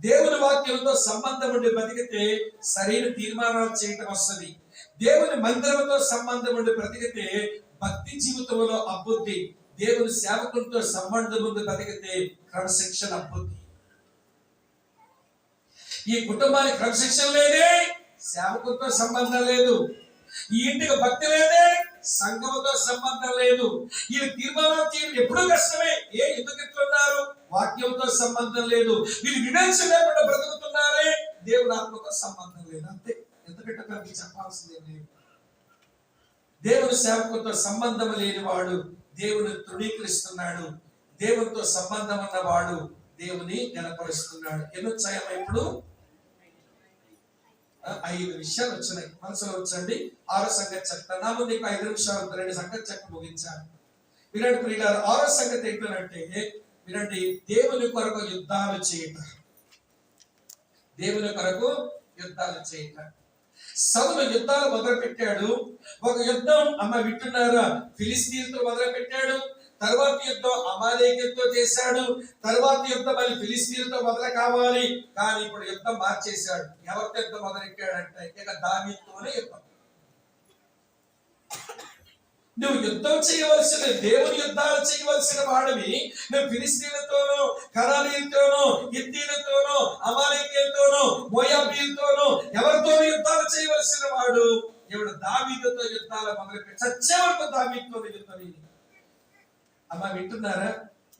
దేవుని వాక్యంతో సంబంధం ఉండి బతికితే సరైన తీర్మానాలు చేయటం వస్తుంది. దేవుని మందిరంతో సంబంధం ఉండి బ్రతికితే భక్తి జీవితంలో అభివృద్ధి. దేవుని సేవకులతో సంబంధం ఉండి బతికితే క్రమశిక్షణ అభివృద్ధి. ఈ కుటుంబానికి క్రమశిక్షణ లేదే, సేవకులతో సంబంధం లేదు. ఈ ఇంటికి భక్తి లేదే, సంఘముతో సంబంధం లేదు. ఈ తీర్మానం చేయడం ఎప్పుడూ కష్టమే. ఎందుకు ఇట్లున్నారు? వాక్యంతో సంబంధం లేదు. వీళ్ళు వివేచన లేకుండా బ్రతుకుతున్నారే, దేవుని ఆత్మతో సంబంధం లేదు. అంతే. ఎందుకంటే మనకి చెప్పాల్సిందే లేదు. దేవుని సేవకులతో సంబంధం లేనివాడు దేవుని తృణీకరిస్తున్నాడు. దేవునితో సంబంధం ఉన్నవాడు దేవుని గణపరుస్తున్నాడు. ఎన్ని వచ్చాయమ్మా ఇప్పుడు? 5 విషయాలు వచ్చినాయి. మనసులో వచ్చండి. 6వ సంగతి చెప్తాను. నా ముందు 5 నిమిషాలు 2 సంగతి చెప్పి ముగించాను. వినండి ప్రియులారా, 6వ సంగతి ఏంటంటే వినండి, దేవుని కొరకు యుద్ధాలు చేయట. దేవుని కొరకు యుద్ధాలు చేయట. సౌలు యుద్ధాలు మొదలు పెట్టాడు. ఒక యుద్ధం వింటున్నారా, ఫిలిస్తీన్తో మొదలు పెట్టాడు. తర్వాత యుద్ధం అమాలేకీయులతో చేశాడు. తర్వాత యుద్ధం మళ్ళీ ఫిలిస్తీన్లతో మొదలు కావాలి. కానీ ఇప్పుడు యుద్ధం మార్చేశాడు. ఎవరితో యుద్ధం మొదలెట్టాడంటే ఇక దావీదుతోనే యుద్ధం. నువ్వు యుద్ధం చేయవలసిన, దేవుని యుద్ధాలు చేయవలసిన వాడివి నువ్వు ఫిలిస్తీన్లతోనూ, కనానీయులతోనూ, హిత్తీయులతోనూ, అమాలేకీయులతోనూ, మోయాబీయులతోనూ ఎవరితోనూ యుద్ధాలు చేయవలసిన వాడు ఎవడు దావీదుతో యుద్ధాలు మొదలుపెట్టి చచ్చే వరకు దావీదుతో యుద్ధం. అమ్మా వింటున్నారా?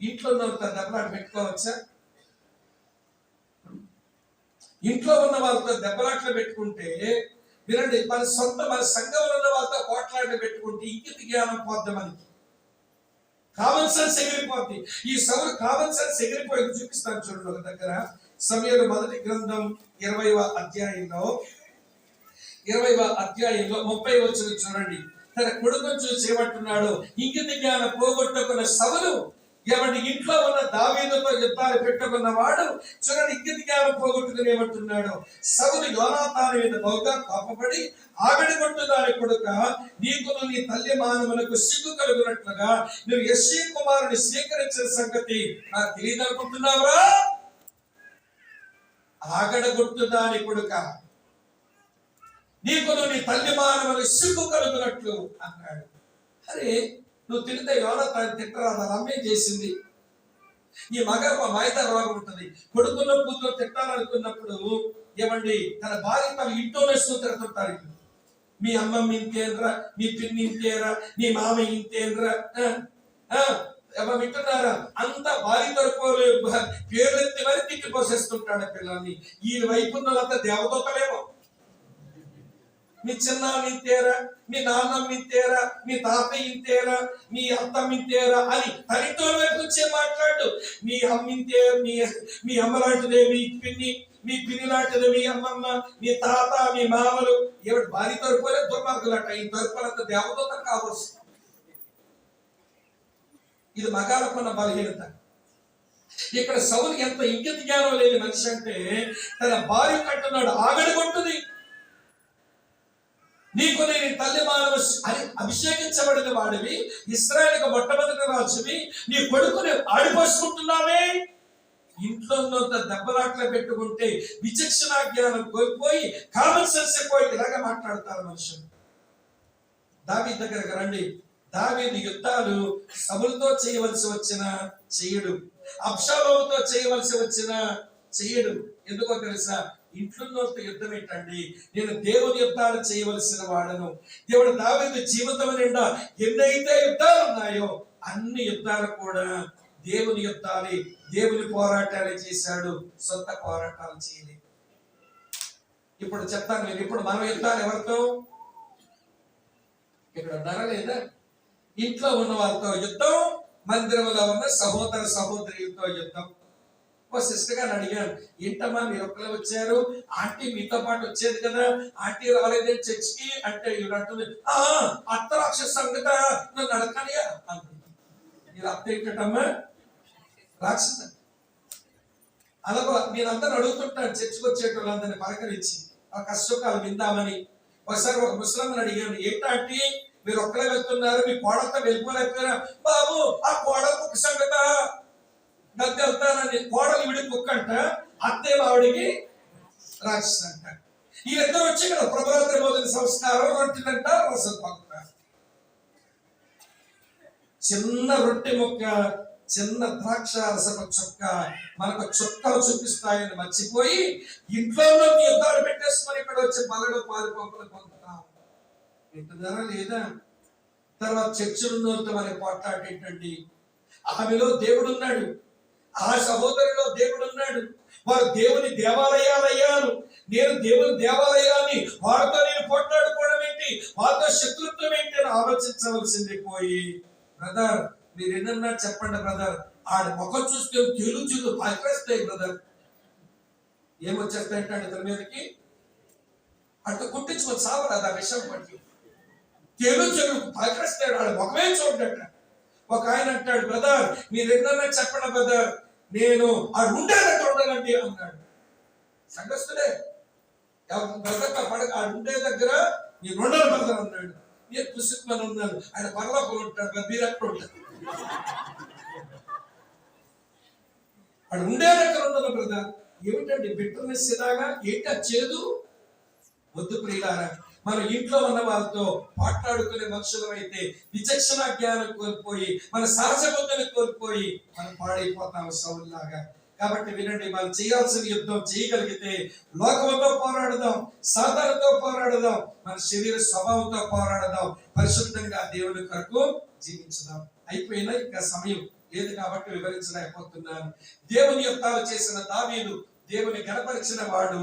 ఇంట్లో ఉన్న వాళ్ళతో దెబ్బలాట పెట్టుకోవచ్చా? ఇంట్లో ఉన్న వాళ్ళతో దెబ్బలాట్లు పెట్టుకుంటే వినండి, మన సంఘంలో ఉన్న వాళ్ళతో కోట్లాట్లు పెట్టుకుంటే ఇంకిత జ్ఞానం పోద్ది. మనకి కామన్ సెన్స్ ఎగిరిపోద్ది. ఈ సౌలు కామన్ సెన్స్ ఎగిరిపోయింది. చూపిస్తాను చూడండి. ఒక దగ్గర సమూయేలు మొదటి గ్రంథం 20వ అధ్యాయంలో 30వ వచనం చూడండి. తన కొడుకును చూసి ఏమంటున్నాడు? ఇంకిత జ్ఞానం పోగొట్టుకున్న సౌలు ఎవరి ఇంట్లో ఉన్న దావీదుతో యుద్ధాలు పెట్టుకున్నవాడు చూడండి, ఇంకిత జ్ఞానం పోగొట్టుకుని ఏమంటున్నాడు? సౌలు యోనాతాను మీద బహుగా కోపపడి ఆగడి కొట్టుదాని కొడుక, నీకును నీ తల్లి మానవులకు సిగ్గు కలుగునట్లుగా నువ్వు యెష్షయి కుమారుని స్వీకరించిన సంగతి నాకు తెలియదు అనుకుంటున్నావురా? ఆగడగొట్టుదాని కొడుక, నీకును నీ తల్లి మానవులకు సిగ్గు కలుగునట్లు అన్నాడు. అరే, నువ్వు తిడితే యోనాతాను తిట్టరాదు, అమ్మే చేసింది. ఈ మైదా రోగం ఉంటుంది. కొడుకున్న కూతురు తిట్టాలనుకున్నప్పుడు ఏమండి, తన భార్య తన ఇంట్లోనే తిడుతుంటారు. మీ అమ్మమ్మ ఇంతేనరా, మీ పిన్ని ఇంతేరా, మీ మామ ఇంతేనరా, వింటున్నారా? అంత భార్య తరపులు పేర్లెత్తి మరి తిట్టి పోసేస్తుంటాడు పిల్లల్ని. ఈ వైపున్న వాళ్ళంతా దేవదూతలేమో. మీ చిన్నాన్న ఇంతేరా, మీ నాన్నమ్మ ఇంతేరా, మీ తాతయ్య ఇంతేరా, మీ అత్తమ్మ ఇంతేరా అని తల్లితో వైపు వచ్చే మాట్లాడు. మీ అమ్మ ఇంతే, మీ అమ్మ లాంటిదే, మీ పిన్ని, మీ పినిలాంటిది, మీ అమ్మమ్మ, మీ తాత, మీ మామలు ఎవరి భార్య తరపులే దుర్మార్గులట. ఈ తరపులంత దేవదూత కావచ్చు. ఇది మగాలకున్న బలహీనత. ఇక్కడ సౌలు ఎంత ఇంకిత జ్ఞానం లేని మనిషి అంటే తన భార్య కంటున్నాడు, ఆగడి కొట్టుది, నీకు నేను తల్లి మానవ అని అభిషేకించబడిన వాడివి, ఇశ్రాయేలుకు మొట్టమొదటి రాజువి, నీ కొడుకుని ఆడిపోసుకుంటున్నావే. ఇంట్లో దెబ్బలాట్ల పెట్టుకుంటే విచక్షణ జ్ఞానం కోల్పోయి కామన్ సెన్స్ పోయి ఇలాగా మాట్లాడతారు మనుషులు. దావీదు దగ్గరకు రండి. దావీదు యుద్ధాలు సౌలుతో చేయవలసి వచ్చిన చెయ్యడు, అబ్షాలోముతో చేయవలసి వచ్చిన చెయ్యడు. ఎందుకో తెలుసా? ఇంట్లో యుద్ధం ఏంటండి, నేను దేవుని యుద్ధాలు చేయవలసిన వాడను. దేవుడు దావీదు జీవితం నిండా ఎన్నైతే యుద్ధాలు ఉన్నాయో అన్ని యుద్ధాలు కూడా దేవుని యుద్ధాలే, దేవుని పోరాటాలే చేశాడు, సొంత పోరాటాలు చేయలేదు. ఇప్పుడు చెప్తాను నేను, ఇప్పుడు మన యుద్ధాలు ఎవరితో? ఇక్కడ ఉన్నారా లేదా? ఇంట్లో ఉన్న వాళ్ళతో యుద్ధం, మందిరంలో ఉన్న సహోదర సహోదరులతో యుద్ధం. ఓ సిస్టర్ గారిని అడిగాను, ఏంటమ్మా మీరు ఒక్కరే వచ్చారు, ఆంటీ మీతో పాటు వచ్చేది కదా, ఆంటీ రాలేదే చర్చికి అంటే ఇవి అంటుంది, అత్త రాక్షస సంగత నన్ను అడగనియా అంటుంది. మీరు అత్త ఏంటమ్మా? రాక్షస. అలాగో నేనందరూ అడుగుతుంటాను చర్చికి వచ్చేటోళ్ళందరినీ పలకరించి ఆ కష్టకాలు విందామని. ఒకసారి ఒక ముస్లింని అడిగాను, ఏంటంటే మీరు ఒక్కరే వెళ్తున్నారు, మీ కోడలతో వెళ్ళిపోలేకపోయారా? బాబు ఆ కోడలు కుక్క సంగత గద్దె వెళ్తానని. కోడలు విడి కుక్క అంట, అత్తే ఆవిడికి రాక్షస అంట. వీళ్ళిద్దరు వచ్చి ఇక్కడ ప్రభరాత్రి భోజన సంస్కారం రొట్టెలంట రసం పంపుతారు. చిన్న రొట్టె ముక్క, చిన్న ద్రాక్ష రసపు చుక్క మనకు చుక్కలు చూపిస్తాయని మర్చిపోయి ఇంట్లో యుద్ధాలు పెట్టేసుకొని ఇక్కడ వచ్చి బలడు పాలు పంపులు పొందుతాం. వింటున్నారా లేదా? తర్వాత చర్చలు మన పోట్లాట ఏంటండి? ఆమెలో దేవుడు ఉన్నాడు, ఆ సహోదరిలో దేవుడు ఉన్నాడు, వారు దేవుని దేవాలయాలయ్యారు. నేను దేవుని దేవాలయాన్ని వారితో నేను పోట్లాడుకోవడం ఏంటి, వారితో శత్రుత్వం ఏంటి అని ఆలోచించవలసింది పోయి, బ్రదర్ మీరు ఎన్నన్నా చెప్పండి బ్రదర్, ఆడి ముఖం చూస్తే తెలుగులు పైకేస్తాయి బ్రదర్. ఏమొచ్చేస్తాయంటే ఇతని మీదకి అటు కుట్టించుకొని సావరాదు ఆ విషయం పట్టి. తెలుగు పైకేస్తాడు, ఆడ ముఖమే చూడట. ఒక ఆయన అంటాడు, బ్రదర్ మీరు ఎన్నన్నా చెప్పండి బ్రదర్, నేను ఆడు ఉండే దగ్గర ఉండాలండి అన్నాడు. సంగస్తుడే ఆడు ఉండే దగ్గర నేను ఉండాలి బ్రదర్ అన్నాడు. నేను పుస్తకమని ఉన్నాను, ఆయన పరలోకంలో ఉంటాడు, మీరు ఎక్కడ ఉంటారు? ఆడు ఉండే దగ్గర ఉండాలి బ్రదర్. ఏమిటండి బిట్టర్నెస్ ఇలాగా? ఏంటి చేదు? వద్దు ప్రియులారా, మన ఇంట్లో ఉన్న వాళ్ళతో మాట్లాడుకునే మనుషులం అయితే విచక్షణ జ్ఞానం కోల్పోయి, మన సహజ బుద్ధిని కోల్పోయి మనం పాడైపోతాం సౌలులాగా. కాబట్టి వినండి, మనం చేయాల్సిన యుద్ధం చేయగలిగితే లోకంతో పోరాడదాం, సాతానుతో పోరాడదాం, మన శరీర స్వభావంతో పోరాడదాం, పరిశుద్ధంగా దేవుని కొరకు జీవించుదాం. అయిపోయినా ఇంకా సమయం లేదు కాబట్టి వివరించలేకపోతున్నాను. దేవుని యుద్ధాలు చేసిన దావీదు దేవుని గణపరిచిన వాడు,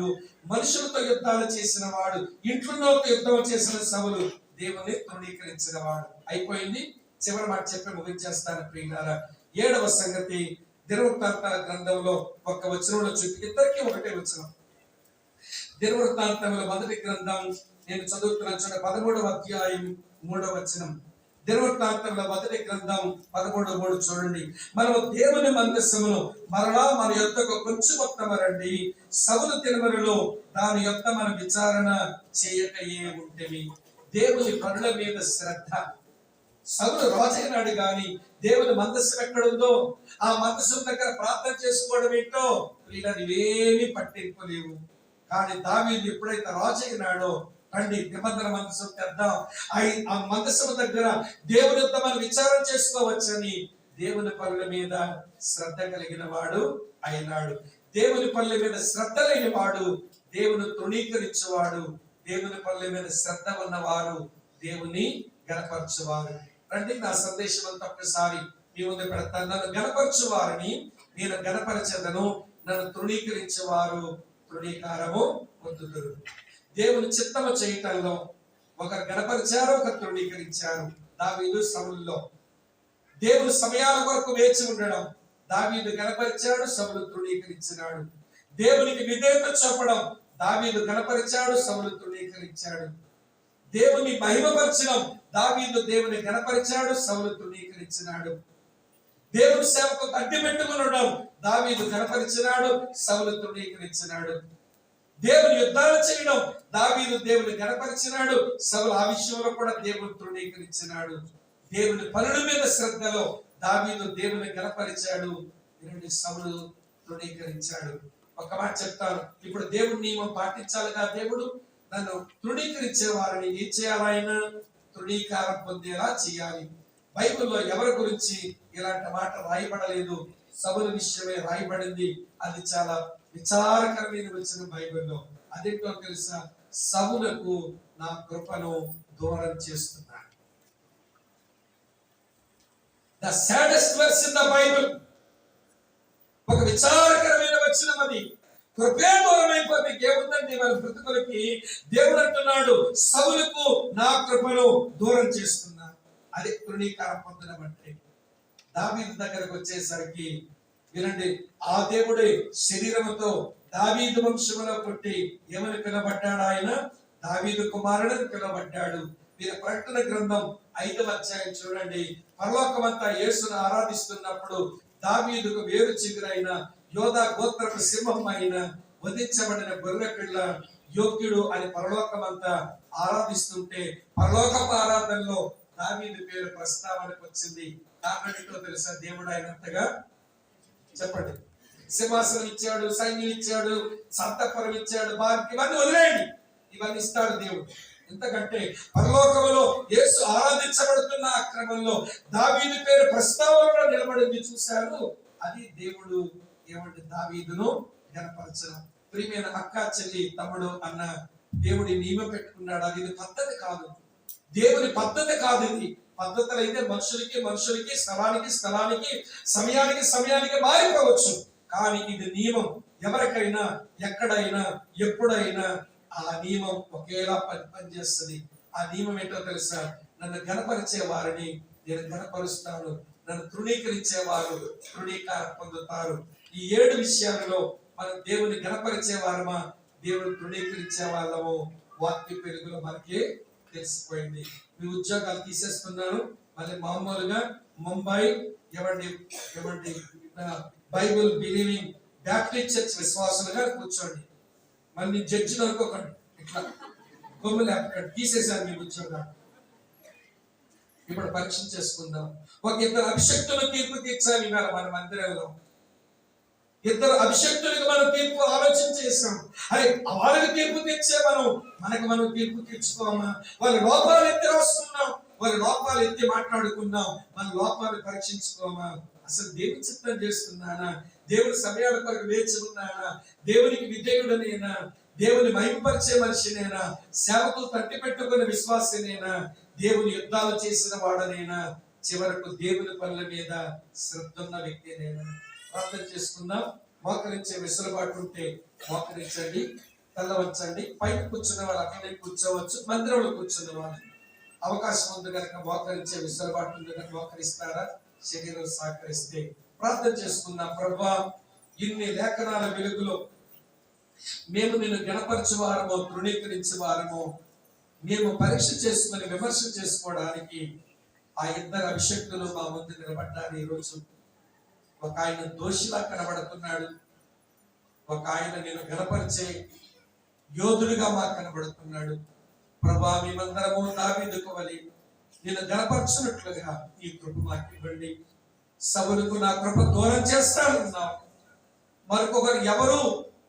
మనుషులతో యుద్ధాలు చేసిన వాడు, ఇంట్లో యుద్ధం చేసిన సౌలు దేవుని తృణీకరించిన వాడు. అయిపోయింది. చివరి మాట చెప్పి ముగించేస్తాను ప్రియులారా. 7వ సంగతి దినవృత్తాంతాల గ్రంథంలో ఒక వచనంలో చూపి, ఇద్దరికి ఒకటే వచనం. దినవృత్తాంతముల మొదటి గ్రంథం నేను చదువుతున్నాను చూడండి, 13వ అధ్యాయం 3వ వచనం. దినవృత్తాంతముల మొదటి గ్రంథం 13:3 చూడండి. మనము దేవుని మందస్సమును మరలా మన యొద్దకు కొంచెం వస్తామరండి, సౌలు తిరుమలలో దాని యొక్క మన విచారణ చేయకయే ఉంటేవి. దేవుని పనుల మీద శ్రద్ధ. సౌలు రాజైనాడు గాని దేవుని మందస్సం ఎక్కడుందో ఆ మందస్సం దగ్గర ప్రార్థన చేసుకోవడం ఏంటో వీళ్ళనివేమీ పట్టింపులేవు. కానీ దావీదు ఎప్పుడైతే రాజైనాడో, రండి నిబంధన మందస్సం తెద్దాం, ఆ మందస్సం దగ్గర దేవుని యొక్క మనం విచారం చేసుకోవచ్చని దేవుని పనుల మీద శ్రద్ధ కలిగిన వాడు అయినాడు. దేవుని పనుల మీద శ్రద్ధ లేని వాడు దేవుని తృణీకరించేవాడు. దేవుని పనుల మీద శ్రద్ధ ఉన్నవారు దేవుని గణపరచువారు. రండి, నా సందేశం అంతా ఒక్కసారి మీ ముందు పెడతాను. నన్ను గణపరచువారిని నేను గణపరచెదను, నన్ను తృణీకరించేవారు తృణీకారము పొందుదురు. దేవుని చిత్తము చేయటంలో ఒకరు గణపరిచారు, ఒకరు తృణీకరించారు. దావీదు సౌలులో దేవుని సమయాల కొరకు వేచి ఉండడం. దావీదు గణపరిచాడు, సౌలు తృణీకరించినాడు. దేవునికి విధేయత చూపడం, దావీదు గణపరిచాడు, సౌలు తృణీకరించాడు. దేవుని మహిమపరచడం, దావీదు దేవుని గణపరిచాడు, సౌలు తృణీకరించినాడు. దేవుని సేవకు అడ్డు పెట్టుకునడం, దావీదు గణపరిచినాడు, సౌలు తృణీకరించినాడు. దేవుని యుద్ధాలు చేయడం, దావీదు దేవుని గణపరిచినాడు, సౌలు ఆ విషయంలో కూడా దేవుని తృణీకరించినాడు. దేవుని పనుల మీద శ్రద్ధలో దావీదు దేవుని గణపరిచాడు, సౌలు తృణీకరించాడు. ఒక మాట చెప్తాను, ఇప్పుడు దేవుని నియమం పాటించాలిగా. దేవుడు నన్ను తృణీకరించే వారిని ఏం చేయాలైనా తృణీకారం పొందేలా చేయాలి. బైబిల్లో ఎవరి గురించి ఇలాంటి మాట రాయబడలేదు, సౌలు విషయమే రాయబడింది. అది చాలా విచారకరమైన వచ్చిన బైబిల్లో. అదేంటో తెలుసా? సౌలుకు నా కృపను దూరం చేస్తున్నాను. The saddest verse in the Bible. ఒక విచారకరమైన వచనం అది. కృపే దూరమైపోతే ఏముందండి వాళ్ళ బ్రతుకులకి? దేవుడు అంటున్నాడు, సౌలుకు నా కృపను దూరం చేస్తున్నా. అది తృణీకారం పొందడం అంటే. దావీదు దగ్గరకు వచ్చేసరికి వినండి, ఆ దేవుడే శరీరముతో దావీదు వంశములో పుట్టి ఏమని పిలవబడ్డాడు? ఆయన దావీదు కుమారుడని పిలవబడ్డాడు. మీరు ప్రకటన గ్రంథం 5వ అధ్యాయం చూడండి. పరలోకమంతా యేసును ఆరాధిస్తున్నప్పుడు దావీదుకు వేరు చిగురైన యోధా గోత్రపు సింహం అయిన వధించబడిన గొర్రె పిల్ల యోగ్యుడు అని పరలోకమంతా ఆరాధిస్తుంటే పరలోకపు ఆరాధనలో దావీదు పేరు ప్రస్తావనకు వచ్చింది. కారణంతో తెలుసా? దేవుడు అయినంతగా చెప్పండి, సింహాసనం ఇచ్చాడు, సైన్యం ఇచ్చాడు, సంతపురం ఇచ్చాడు, బార్కి, ఇవన్నీ వదిలేయండి, ఇవన్నీ ఇస్తాడు దేవుడు. ఎందుకంటే పరలోకంలో యేసు ఆరాధించబడుతున్న ఆ క్రమంలో దావీదు పేరు ప్రస్తావనలో నిలబడింది. చూశారు, అది దేవుడు ఏమంటే దావీదును గణపరచడం. ప్రియమైన అక్క, చెల్లి, తమ్ముడు అన్న, దేవుడి నియమం పెట్టుకున్నాడు. అది పద్ధతి కాదు, దేవుని పద్ధతి కాదు. ఇది పద్ధతులు అయితే మనుషులకి స్థలానికి సమయానికి మారిపోవచ్చు. కానీ ఇది నియమం. ఎవరికైనా ఎక్కడైనా ఎప్పుడైనా ఆ నియమం ఒకేలా పనిచేస్తుంది. ఆ నియమం ఏంటో తెలుసా? నన్ను గణపరిచే వారిని నేను గణపరుస్తాను, నన్ను తృణీకరించే వారు తృణీకారం పొందుతారు. ఈ 7 విషయాలలో మనం దేవుని గణపరిచే వారమా, దేవుని తృణీకరించే వాళ్ళము, వాక్య పెరుగులో మనకి తెలిసిపోయింది. మీ ఉద్యోగాలు తీసేస్తున్నాను, మళ్ళీ మామూలుగా ముంబై ఏమండి బైబుల్ బిలీవింగ్ బ్యాప్టిస్ట్ చర్చ్ విశ్వాసులుగా కూర్చోండి. మళ్ళీ జడ్జిని అనుకోకండి, ఇట్లా కొమ్ములు తీసేశారు మీ ఉద్యోగాలు. ఇప్పుడు పరీక్ష చేసుకుందాం. ఒక 2 అభిషక్తులు తీర్పు తీర్చాలి ఇవాళ మన మందిరంలో. 2 అభిషక్తులకు మనం తీర్పు ఆలోచన చేసాం. అరే, వాళ్ళకి తీర్పు తెచ్చే మనం తీర్పు తెచ్చుకోమా? వాళ్ళ లోపాలు ఎత్తి రాసుకున్నాం, వాళ్ళ లోపాలు ఎత్తి మాట్లాడుకున్నాం, మన లోపాలు పరీక్షించుకోమా? అసలు దేవుని చిత్తం చేస్తున్నానా? దేవుని సమయాల కొరకు వేచి ఉన్నానా? దేవునికి విధేయుడనేనా? దేవుని మహిమపరిచే మనిషినేనా? సేవకులు తట్టి పెట్టుకున్న విశ్వాసనేనా? దేవుని యుద్ధాలు చేసిన వాడనేనా? చివరకు దేవుని పనుల మీద శ్రద్ధ ఉన్న వ్యక్తినేనా? ప్రార్థన చేసుకుందాం. మోకరించే వెసులుబాటు ఉంటే మోకరించండి, తెల్లవచ్చండి. పైన కూర్చున్న వాళ్ళు అక్కడే కూర్చోవచ్చు, మందిరంలో కూర్చున్న వాళ్ళు అవకాశం ఉంది కనుక మోకరించే వెసులుబాటు ఉంది కనుక మోకరిస్తారా? శరీరం సహకరిస్తే ప్రార్థన చేసుకుందాం. ప్రభువా, ఇన్ని లేఖనాల వెలుగులో మేము నిన్ను గణపరచువారమో తృణీకరించేవారమో మేము పరీక్ష చేసుకుని విమర్శ చేసుకోవడానికి ఆ 2 అభిషక్తులు మా ముందు నిలబడ్డారు. ఈరోజు ఒక ఆయన దోషిలా కనబడుతున్నాడు, ఒక ఆయన నేను గణపరిచే యోధుడిగా మాకు కనబడుతున్నాడు. ప్రభా, మేమందరము దావీదుకు వలె నేను గణపరచున్నట్లుగా ఈ కృప మాకు ఇవ్వండి. సౌలుకు నా కృప దూరం చేస్తానన్నావు. మరొకరు ఎవరు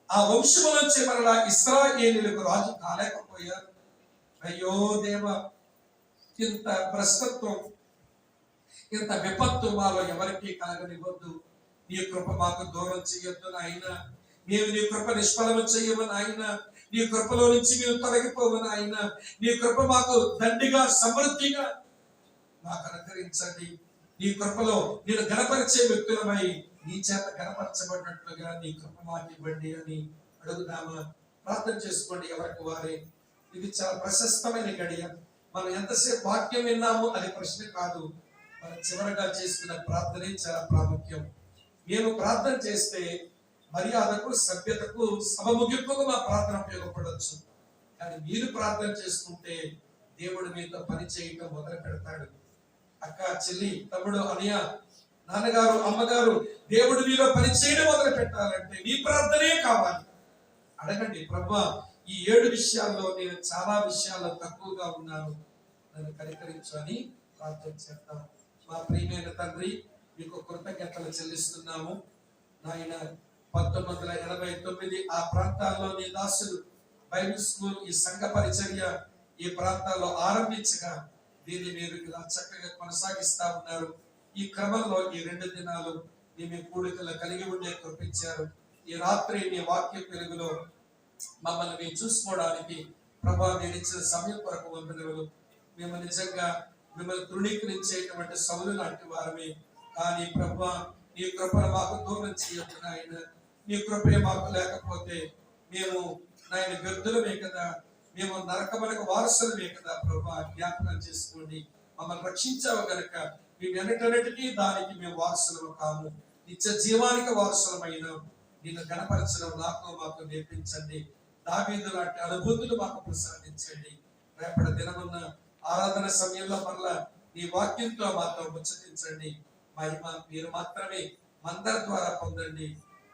ఆ వంశము నుంచి మరలా ఇశ్రాయేలీయులకు రాజు కాలేకపోయారు. అయ్యో దేవ, ఇంత భ్రష్టత్వం, ఇంత విపత్తు మాలో ఎవరికి కలగనివ్వద్దు. నీ కృప మాకు దూరం చేయొద్దు నాయన. మేము నీ కృప నిష్ఫలము చేయమని ఆయన, నీ కృపలో నుంచి మేము తొలగిపోవని ఆయన, నీ కృప మాకు దండిగా సమృద్ధిగా మాకు అనుగ్రహించండి. నీ కృపలో నేను గణపరిచే వ్యక్తులమై నీ చేత గణపరచబడినట్లుగా నీ కృప మాకు ఇవ్వండి అని అడుగుదామా? ప్రార్థన చేసుకోండి ఎవరికి వారే. ఇది చాలా ప్రశస్తమైన గడియ. మనం ఎంతసేపు వాక్యం విన్నాము అది ప్రశ్న కాదు, మనం చివరగా చేసుకున్న ప్రార్థనే చాలా ప్రాముఖ్యం. మేము ప్రార్థన చేస్తే మర్యాదకు, సభ్యతకు, సభ ముగింపుకు మా ప్రార్థన ఉపయోగపడవచ్చు. కానీ మీరు ప్రార్థన చేసుకుంటే దేవుడు మీతో పని చేయటం మొదలు పెడతాడు. అక్క, చెల్లి, తమ్ముడు, అన్నయ్య, నాన్నగారు, అమ్మగారు, దేవుడు మీలో పని చేయడం మొదలు పెట్టాలంటే మీ ప్రార్థనే కావాలి. అడగండి, ప్రభువా, ఈ 7 విషయాల్లో నేను చాలా విషయాల్లో తక్కువగా ఉన్నాను, నన్ను కనికరించు అని ప్రార్థన చేద్దాం. మా ప్రియమైన తండ్రి, మీకు కృతజ్ఞతలు చెల్లిస్తున్నాము నాయన. 1989 ఆ ప్రాంతాల్లో నీ దాసులు బైబిల్ స్కూల్, ఈ సంఘ పరిచర్య ఈ ప్రాంతాల్లో ఆరంభించగా దీన్ని మీరు ఇలా చక్కగా కొనసాగిస్తా ఉన్నారు. ఈ క్రమంలో ఈ 2 దినాలు మీ కూడికలు కలిగి ఉండే కృపించారు. ఈ రాత్రి మీ వాక్య వెలుగులో మమ్మల్ని మేము చూసుకోవడానికి ప్రభా మీరు ఇచ్చిన సమయం కొరకు వందనములు. మేము నిజంగా మిమ్మల్ని తృణీకరించేటువంటి సౌలు లాంటి వారమే. కానీ ప్రభా, నీ కృపను మాకు దూరం చేయొద్దు నాయన. నీ కృపే మాకు లేకపోతే మేము నాయన వ్యర్థులమే కదా, మేము నరకమునకు వారసులమే కదా. ప్రభా, జ్ఞాపకం చేసుకోండి. మమ్మల్ని రక్షించావు గనుక మేము ఎన్నటన్నిటికీ దానికి మేము వారసులము కాము. నిత్య జీవానికి వారసులమైన నిన్ను గణపరచడం నాకు మాకు నేర్పించండి. దావీదు లాంటి అనుభూతులు మాకు ప్రసాదించండి. రేపటి దినమున్న ఆరాధన సమయంలో మరలా నీ వాక్యంతో మాతో ముచ్చటించండి. మహిమ మీరు మాత్రమే మందరి ద్వారా పొందండి.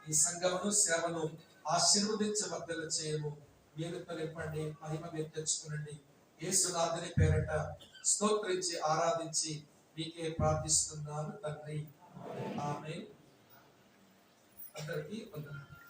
ఈ సంఘమును, సేవను ఆశీర్వదించి వర్ధల చేయము. మీరుతో నింపండి. మహిమ మీరు తెచ్చుకునండి. యేసునాథుని పేరట స్తోత్రించి ఆరాధించి మీకే ప్రార్థిస్తున్నాను తండ్రి. ఆమేన్. అందరికీ వందనాలు.